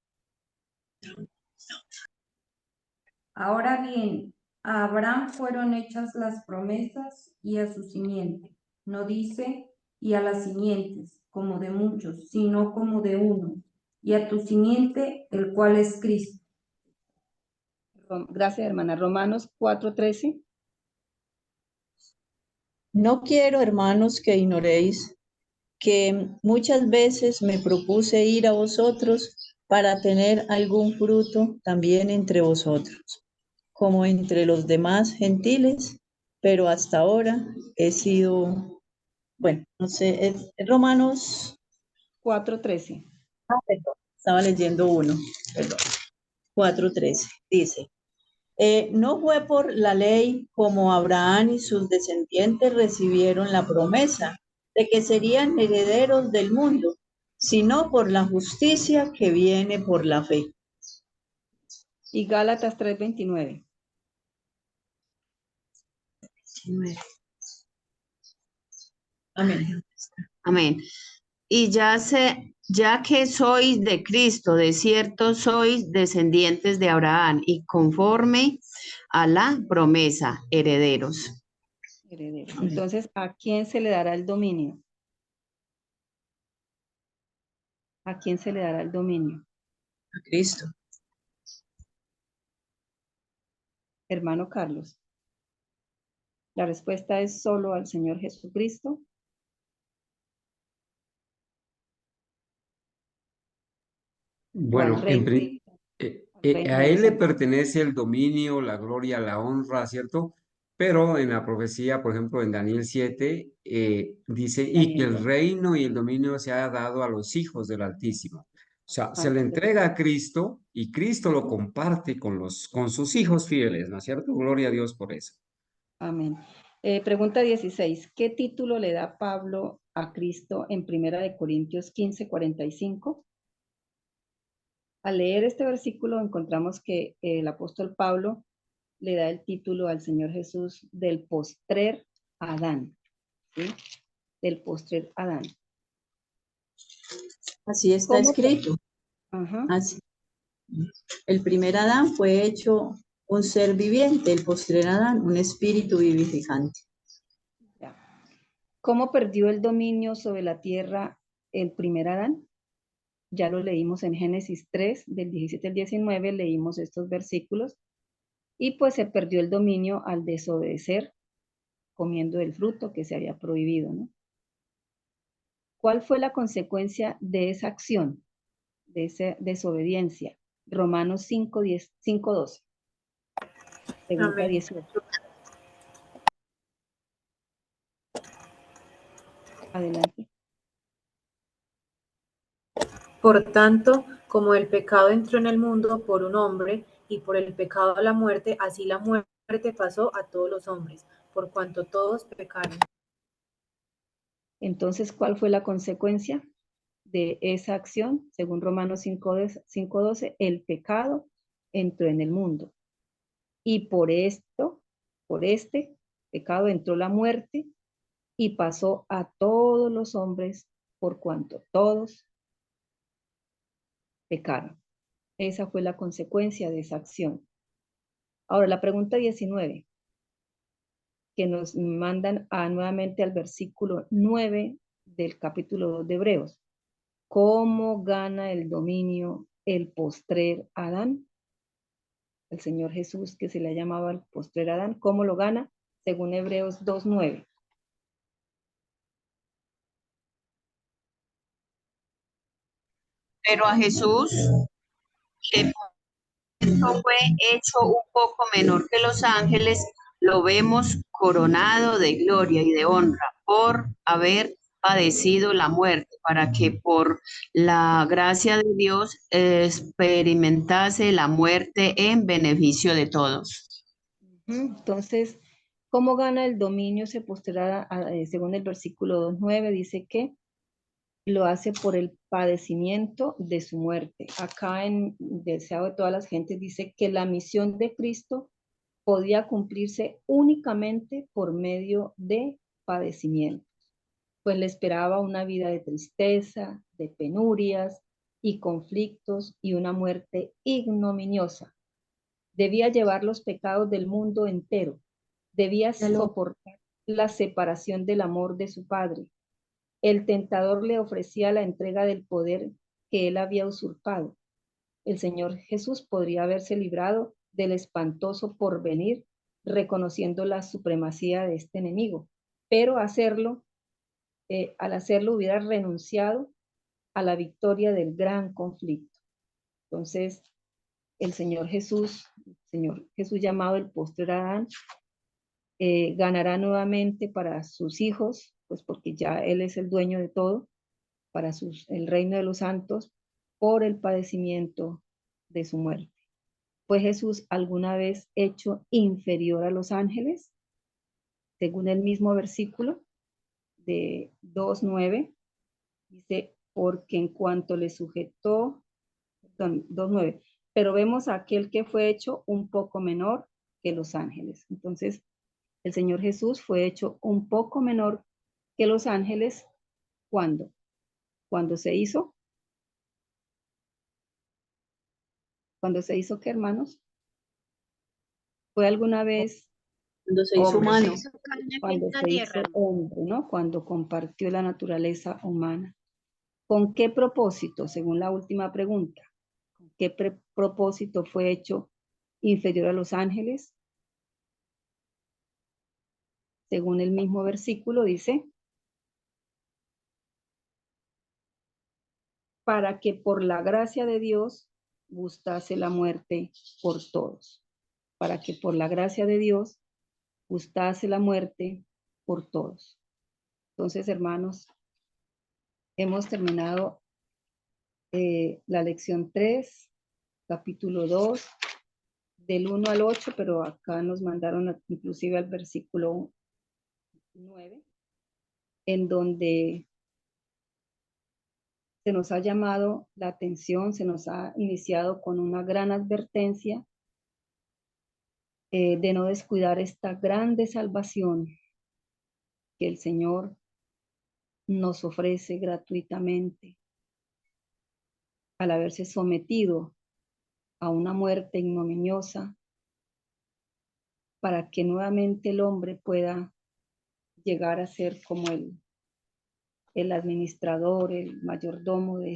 Ahora bien, a Abraham fueron hechas las promesas y a su simiente. No dice y a las simientes, como de muchos, sino como de uno, y a tu simiente, el cual es Cristo. Gracias, hermana. Romanos 4:13. No quiero, hermanos, que ignoréis que muchas veces me propuse ir a vosotros para tener algún fruto también entre vosotros, como entre los demás gentiles, pero hasta ahora he sido, bueno, no sé, es Romanos 4:13. perdón, estaba leyendo uno, perdón, 4:13, dice, no fue por la ley como Abraham y sus descendientes recibieron la promesa de que serían herederos del mundo, sino por la justicia que viene por la fe. Y Gálatas 3:29. Amén. Amén. Y ya que sois de Cristo, de cierto sois descendientes de Abraham y conforme a la promesa, herederos. Heredero. Entonces, ¿a quién se le dará el dominio? ¿A quién se le dará el dominio? A Cristo. Hermano Carlos. La respuesta es solo al Señor Jesucristo. Bueno, Rey. a él le pertenece el dominio, la gloria, la honra, ¿cierto? Pero en la profecía, por ejemplo, en Daniel 7, dice, y que el reino y el dominio se ha dado a los hijos del Altísimo. O sea, se le entrega a Cristo y Cristo lo comparte con sus hijos fieles, ¿no es cierto? Gloria a Dios por eso. Amén. Pregunta 16. ¿Qué título le da Pablo a Cristo en 1 Corintios 15:45? Al leer este versículo encontramos que el apóstol Pablo le da el título al Señor Jesús del postrer Adán. ¿Sí? Del postrer Adán. Así está escrito. Ajá. Así. El primer Adán fue hecho un ser viviente, el postrer Adán, un espíritu vivificante. Ya. ¿Cómo perdió el dominio sobre la tierra el primer Adán? Ya lo leímos en Génesis 3, del 17 al 19, leímos estos versículos. Y pues se perdió el dominio al desobedecer, comiendo del fruto que se había prohibido, ¿no? ¿Cuál fue la consecuencia de esa acción, de esa desobediencia? Romanos 5:12. Pregunta 18. Adelante. Por tanto, como el pecado entró en el mundo por un hombre, y por el pecado la muerte, así la muerte pasó a todos los hombres, por cuanto todos pecaron. Entonces, ¿cuál fue la consecuencia de esa acción? Según Romanos 5:12, el pecado entró en el mundo. Y por este pecado entró la muerte y pasó a todos los hombres por cuanto todos pecaron. Esa fue la consecuencia de esa acción. Ahora, la pregunta 19, que nos mandan nuevamente al versículo 9 del capítulo 2 de Hebreos. ¿Cómo gana el dominio el postrer Adán? El Señor Jesús, que se le llamaba el postrer Adán, ¿cómo lo gana? Según Hebreos 2:9. Pero a Jesús, que fue hecho un poco menor que los ángeles, lo vemos coronado de gloria y de honra por haber padecido la muerte, para que por la gracia de Dios experimentase la muerte en beneficio de todos. Entonces, ¿cómo gana el dominio? Se posterará, según el versículo 2:9, dice que lo hace por el padecimiento de su muerte. Acá en Deseado de todas las gentes dice que la misión de Cristo podía cumplirse únicamente por medio de padecimiento. Pues le esperaba una vida de tristeza, de penurias, y conflictos y una muerte ignominiosa. Debía llevar los pecados del mundo entero. Debía soportar la separación del amor de su padre. El tentador le ofrecía la entrega del poder que él había usurpado. El Señor Jesús podría haberse librado del espantoso porvenir, reconociendo la supremacía de este enemigo, pero al hacerlo hubiera renunciado a la victoria del gran conflicto. Entonces, el Señor Jesús llamado el postrer Adán, ganará nuevamente para sus hijos, pues porque ya Él es el dueño de todo, para el reino de los santos, por el padecimiento de su muerte. ¿Fue Jesús alguna vez hecho inferior a los ángeles? Según el mismo versículo de 2:9, dice, porque en cuanto le sujetó, 2:9, pero vemos a aquel que fue hecho un poco menor que los ángeles. Entonces, el Señor Jesús fue hecho un poco menor que los ángeles. ¿Cuándo? ¿Cuándo se hizo? ¿Cuándo se hizo qué, hermanos? ¿Fue alguna vez Cuando se hizo Hombre. humano. cuando se hizo hombre, ¿no? Cuando compartió la naturaleza humana? ¿Con qué propósito, según la última pregunta? ¿Con qué propósito fue hecho inferior a los ángeles? Según el mismo versículo dice, para que por la gracia de Dios gustase la muerte por todos. Para que por la gracia de Dios gustase la muerte por todos. Entonces, hermanos, hemos terminado la lección 3, capítulo 2, del 1 al 8, pero acá nos mandaron inclusive al versículo 9, en donde se nos ha llamado la atención, se nos ha iniciado con una gran advertencia de no descuidar esta grande salvación que el Señor nos ofrece gratuitamente al haberse sometido a una muerte ignominiosa para que nuevamente el hombre pueda llegar a ser como el administrador, el mayordomo de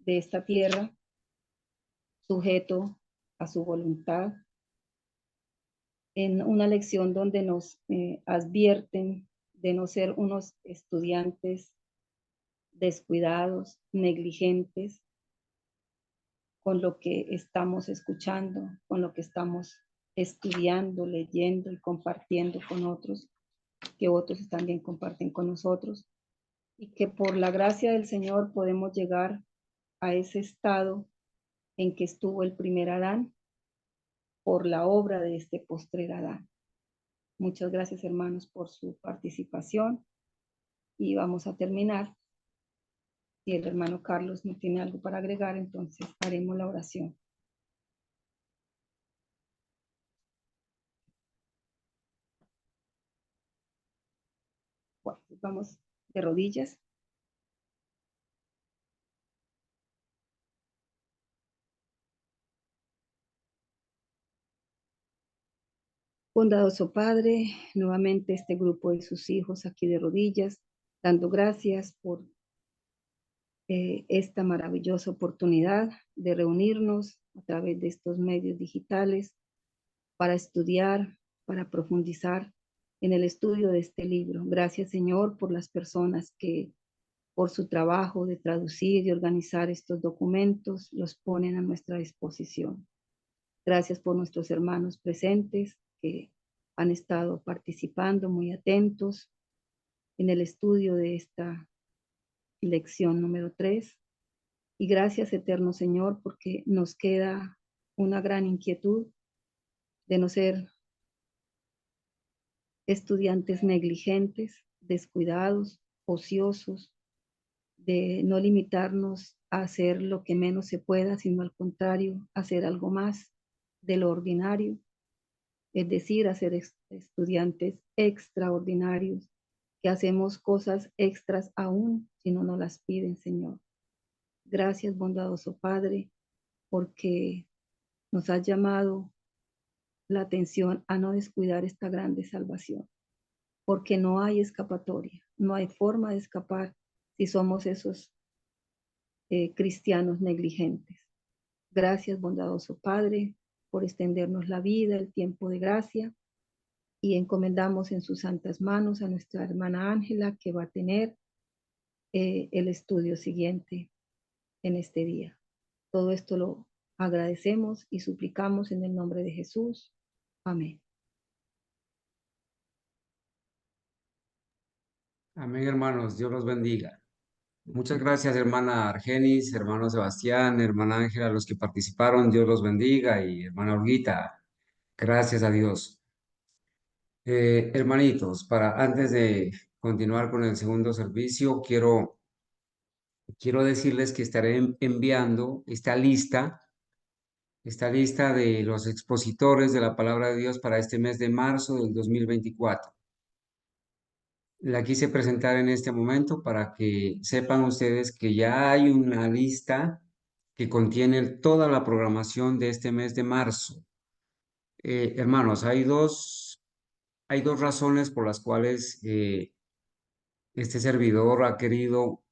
esta tierra, sujeto a su voluntad, en una lección donde nos advierten de no ser unos estudiantes descuidados, negligentes con lo que estamos escuchando, con lo que estamos estudiando, leyendo y compartiendo con otros, que otros también comparten con nosotros, y que por la gracia del Señor podemos llegar a ese estado en que estuvo el primer Adán por la obra de este postrer Adán. Muchas gracias, hermanos, por su participación y vamos a terminar. Si el hermano Carlos no tiene algo para agregar, entonces haremos la oración. Bueno, vamos de rodillas. Bondadoso Padre, nuevamente este grupo de sus hijos aquí de rodillas, dando gracias por esta maravillosa oportunidad de reunirnos a través de estos medios digitales para estudiar, para profundizar en el estudio de este libro. Gracias, Señor, por las personas que por su trabajo de traducir y organizar estos documentos los ponen a nuestra disposición. Gracias por nuestros hermanos presentes que han estado participando muy atentos en el estudio de esta lección número 3. Y gracias, eterno Señor, porque nos queda una gran inquietud de no ser estudiantes negligentes, descuidados, ociosos, de no limitarnos a hacer lo que menos se pueda, sino al contrario, hacer algo más de lo ordinario, es decir, hacer estudiantes extraordinarios, que hacemos cosas extras aún si no nos las piden, Señor. Gracias, bondadoso Padre, porque nos has llamado la atención a no descuidar esta grande salvación, porque no hay escapatoria, no hay forma de escapar si somos esos cristianos negligentes. Gracias, bondadoso Padre, por extendernos la vida, el tiempo de gracia, y encomendamos en sus santas manos a nuestra hermana Ángela, que va a tener el estudio siguiente en este día. Todo esto lo agradecemos y suplicamos en el nombre de Jesús. Amén. Amén, hermanos. Dios los bendiga. Muchas gracias, hermana Argenis, hermano Sebastián, hermana Ángela, los que participaron. Dios los bendiga. Y hermana Olguita, gracias a Dios. Hermanitos, antes de continuar con el segundo servicio, quiero decirles que estaré enviando esta lista de los expositores de la palabra de Dios para este mes de marzo del 2024. La quise presentar en este momento para que sepan ustedes que ya hay una lista que contiene toda la programación de este mes de marzo. Hermanos, hay dos razones por las cuales este servidor ha querido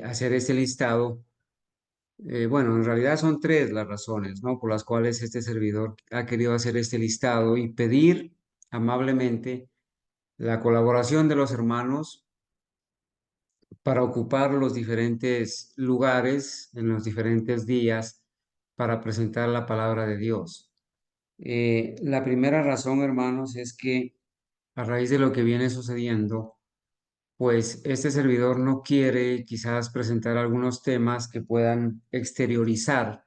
hacer este listado. Bueno, en realidad son tres las razones, ¿no? Por las cuales este servidor ha querido hacer este listado y pedir amablemente la colaboración de los hermanos para ocupar los diferentes lugares en los diferentes días para presentar la palabra de Dios. La primera razón, hermanos, es que a raíz de lo que viene sucediendo, pues este servidor no quiere quizás presentar algunos temas que puedan exteriorizar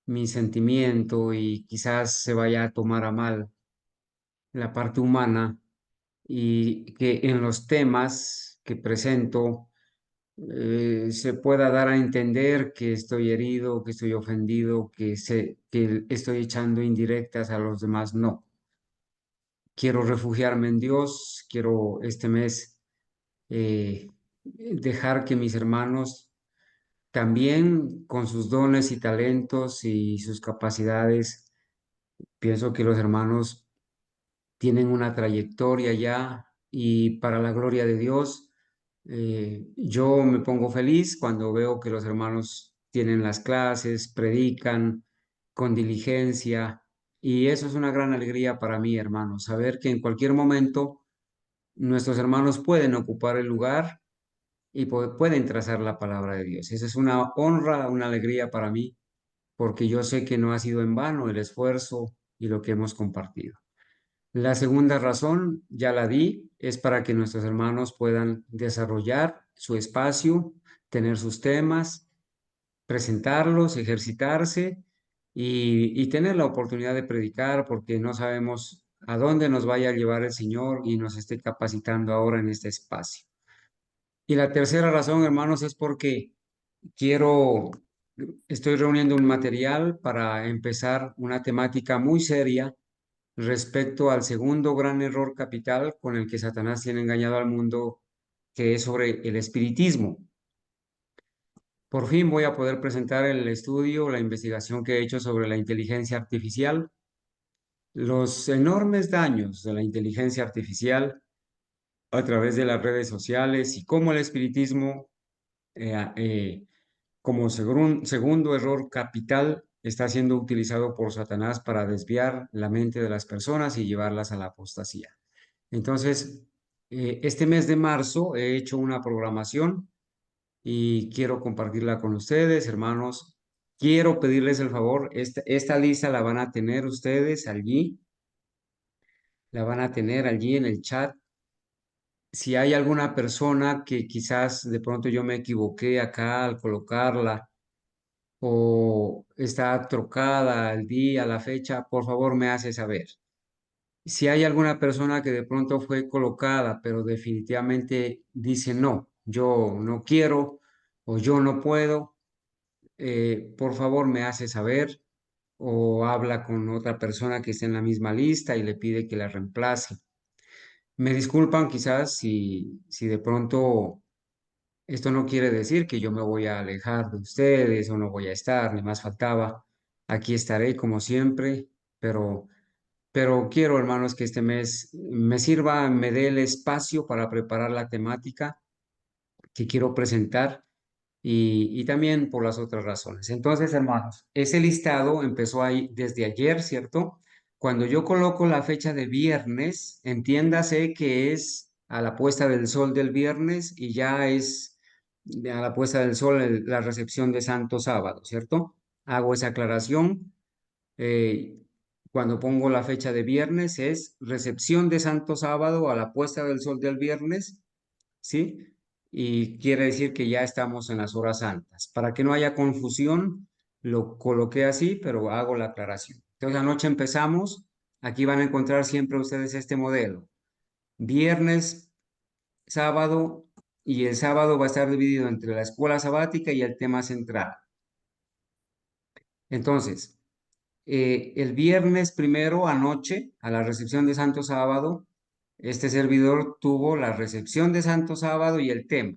mi sentimiento y quizás se vaya a tomar a mal la parte humana, y que en los temas que presento se pueda dar a entender que estoy herido, que estoy ofendido, que estoy echando indirectas a los demás. No. Quiero refugiarme en Dios, quiero este mes dejar que mis hermanos también, con sus dones y talentos y sus capacidades, pienso que los hermanos tienen una trayectoria ya, y para la gloria de Dios, yo me pongo feliz cuando veo que los hermanos tienen las clases, predican con diligencia, y eso es una gran alegría para mí, hermanos, saber que en cualquier momento nuestros hermanos pueden ocupar el lugar y pueden trazar la palabra de Dios. Esa es una honra, una alegría para mí, porque yo sé que no ha sido en vano el esfuerzo y lo que hemos compartido. La segunda razón, ya la di, es para que nuestros hermanos puedan desarrollar su espacio, tener sus temas, presentarlos, ejercitarse y tener la oportunidad de predicar, porque no sabemos a dónde nos vaya a llevar el Señor y nos esté capacitando ahora en este espacio. Y la tercera razón, hermanos, es porque estoy reuniendo un material para empezar una temática muy seria respecto al segundo gran error capital con el que Satanás tiene engañado al mundo, que es sobre el espiritismo. Por fin voy a poder presentar el estudio, la investigación que he hecho sobre la inteligencia artificial, los enormes daños de la inteligencia artificial a través de las redes sociales, y cómo el espiritismo, como segundo error capital, está siendo utilizado por Satanás para desviar la mente de las personas y llevarlas a la apostasía. Entonces, este mes de marzo he hecho una programación y quiero compartirla con ustedes, hermanos. Quiero pedirles el favor, esta lista la van a tener ustedes allí, la van a tener allí en el chat. Si hay alguna persona que quizás de pronto yo me equivoqué acá al colocarla, o está trocada el día, la fecha, por favor me hace saber. Si hay alguna persona que de pronto fue colocada, pero definitivamente dice no, yo no quiero o yo no puedo, por favor me hace saber, o habla con otra persona que esté en la misma lista y le pide que la reemplace. Me disculpan quizás si de pronto Esto no quiere decir que yo me voy a alejar de ustedes o no voy a estar, ni más faltaba. Aquí estaré como siempre, pero quiero, hermanos, que este mes me sirva, me dé el espacio para preparar la temática que quiero presentar y también por las otras razones. Entonces, hermanos, ese listado empezó ahí desde ayer, ¿cierto? Cuando yo coloco la fecha de viernes, entiéndase que es a la puesta del sol del viernes y ya es a la puesta del sol la recepción de Santo Sábado, ¿cierto? Hago esa aclaración. eh, Cuando pongo la fecha de viernes es recepción de Santo Sábado a la puesta del sol del viernes, ¿sí? Y quiere decir que ya estamos en las horas santas. Para que no haya confusión, lo coloqué así, pero hago la aclaración. Entonces, anoche empezamos. Aquí van a encontrar siempre ustedes este modelo. Viernes, sábado, y el sábado va a estar dividido entre la escuela sabática y el tema central. Entonces, el viernes primero, anoche, a la recepción de Santo Sábado, este servidor tuvo la recepción de Santo Sábado y el tema.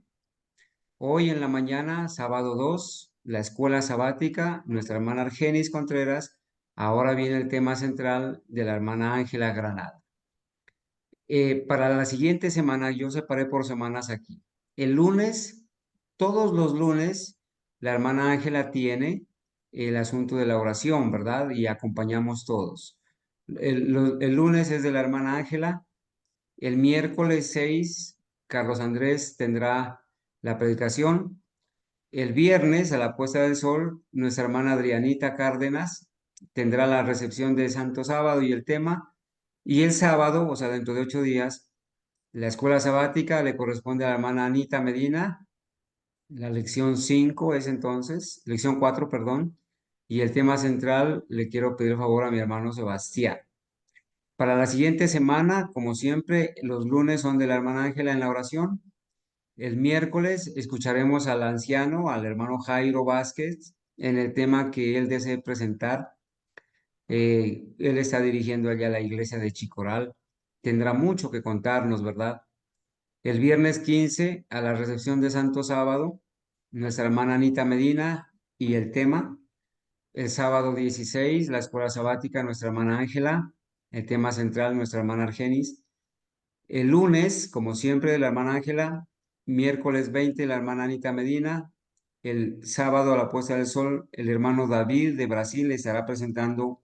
Hoy en la mañana, sábado 2, la escuela sabática, nuestra hermana Argenis Contreras. Ahora viene el tema central de la hermana Ángela Granada. Para la siguiente semana, yo separé por semanas aquí. El lunes, todos los lunes, la hermana Ángela tiene el asunto de la oración, ¿verdad? Y acompañamos todos. El lunes es de la hermana Ángela. El miércoles 6, Carlos Andrés tendrá la predicación. El viernes, a la puesta del sol, nuestra hermana Adrianita Cárdenas tendrá la recepción de Santo Sábado y el tema. Y el sábado, o sea, dentro de 8 días, la escuela sabática le corresponde a la hermana Anita Medina. La lección 5 es entonces, lección 4, perdón. Y el tema central, le quiero pedir el favor a mi hermano Sebastián. Para la siguiente semana, como siempre, los lunes son de la hermana Ángela en la oración. El miércoles escucharemos al anciano, al hermano Jairo Vázquez, en el tema que él desee presentar. Él está dirigiendo allá la iglesia de Chicoral. Tendrá mucho que contarnos, ¿verdad? El viernes 15, a la recepción de Santo Sábado, nuestra hermana Anita Medina y el tema. El sábado 16, la escuela sabática, nuestra hermana Ángela. El tema central, nuestra hermana Argenis. El lunes, como siempre, la hermana Ángela. Miércoles 20, la hermana Anita Medina. El sábado a la puesta del sol, el hermano David de Brasil estará presentando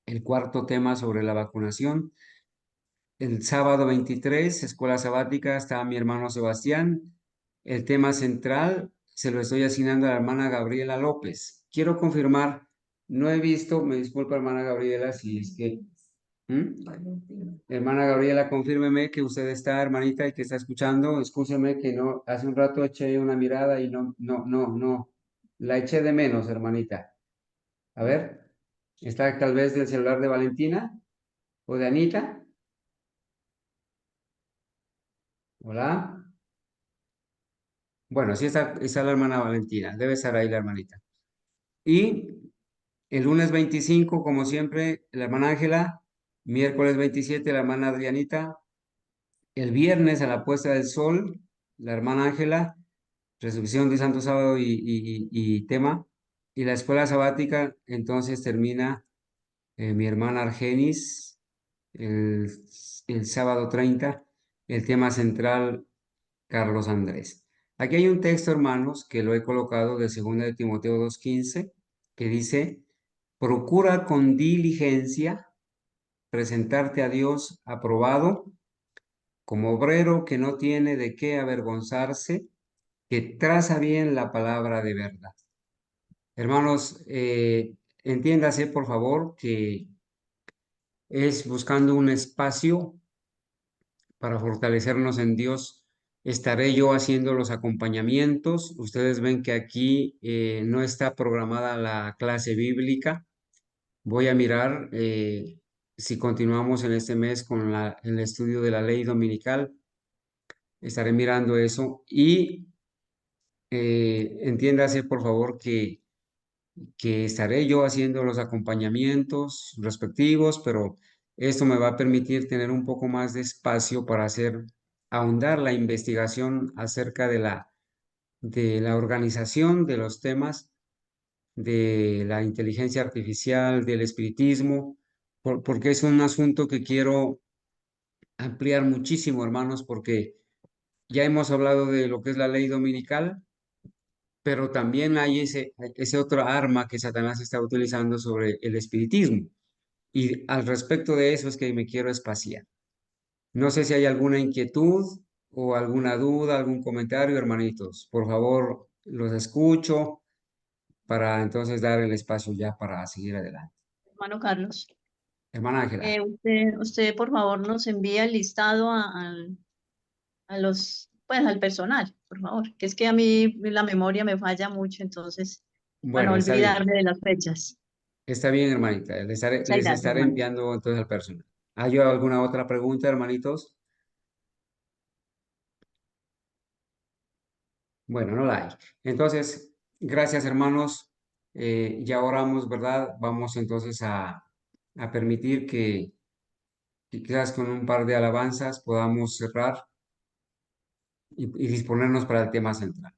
el cuarto tema sobre la vacunación. El sábado 23, escuela sabática, está mi hermano Sebastián. El tema central se lo estoy asignando a la hermana Gabriela López. Quiero confirmar, no he visto, me disculpa hermana Gabriela, si es que... Hermana Gabriela, confírmeme que usted está, hermanita, y que está escuchando. Escúcheme que no, hace un rato eché una mirada y no. La eché de menos, hermanita. A ver, ¿está tal vez del celular de Valentina o de Anita? Hola. Bueno, sí está la hermana Valentina, debe estar ahí la hermanita. Y el lunes 25, como siempre, la hermana Ángela. Miércoles 27, la hermana Adrianita. El viernes a la puesta del sol, la hermana Ángela. Resurrección de Santo Sábado y tema. Y la escuela sabática, entonces termina mi hermana Argenis el, el sábado 30, el tema central Carlos Andrés. Aquí hay un texto, hermanos, que lo he colocado de 2 de Timoteo 2:15, que dice, procura con diligencia presentarte a Dios aprobado, como obrero que no tiene de qué avergonzarse, que traza bien la palabra de verdad. Hermanos, entiéndase, por favor, que es buscando un espacio para fortalecernos en Dios. Estaré yo haciendo los acompañamientos. Ustedes ven que aquí no está programada la clase bíblica. Voy a mirar si continuamos en este mes con el estudio de la ley dominical. Estaré mirando eso y entiéndase, por favor, que estaré yo haciendo los acompañamientos respectivos, pero esto me va a permitir tener un poco más de espacio para ahondar la investigación acerca de la de la organización de los temas de la inteligencia artificial, del espiritismo, porque es un asunto que quiero ampliar muchísimo, hermanos, porque ya hemos hablado de lo que es la ley dominical, pero también hay ese otro arma que Satanás está utilizando sobre el espiritismo. Y al respecto de eso es que me quiero espaciar. No sé si hay alguna inquietud o alguna duda, algún comentario, hermanitos. Por favor, los escucho para entonces dar el espacio ya para seguir adelante. Hermano Carlos, Hermana Ángela. usted por favor nos envía el listado al personal, por favor, que es que a mí la memoria me falla mucho, entonces, para no Bueno, está bien. olvidarme de las fechas. Está bien, hermanita. Les Muchas gracias, estaré hermano. enviando entonces al personal. ¿Hay alguna otra pregunta, hermanitos? Bueno, no la hay. Entonces, gracias, hermanos. Ya oramos, ¿verdad? Vamos entonces a permitir que quizás con un par de alabanzas podamos cerrar y disponernos para el tema central.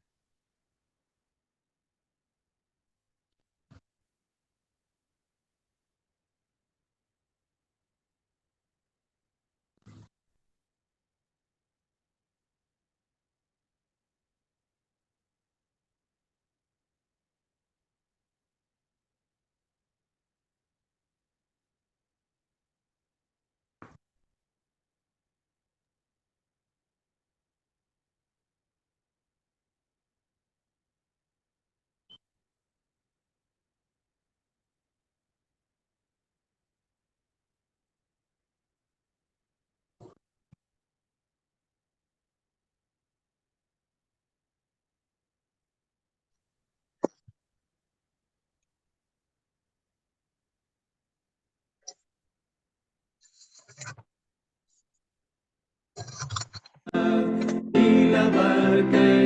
Y la barca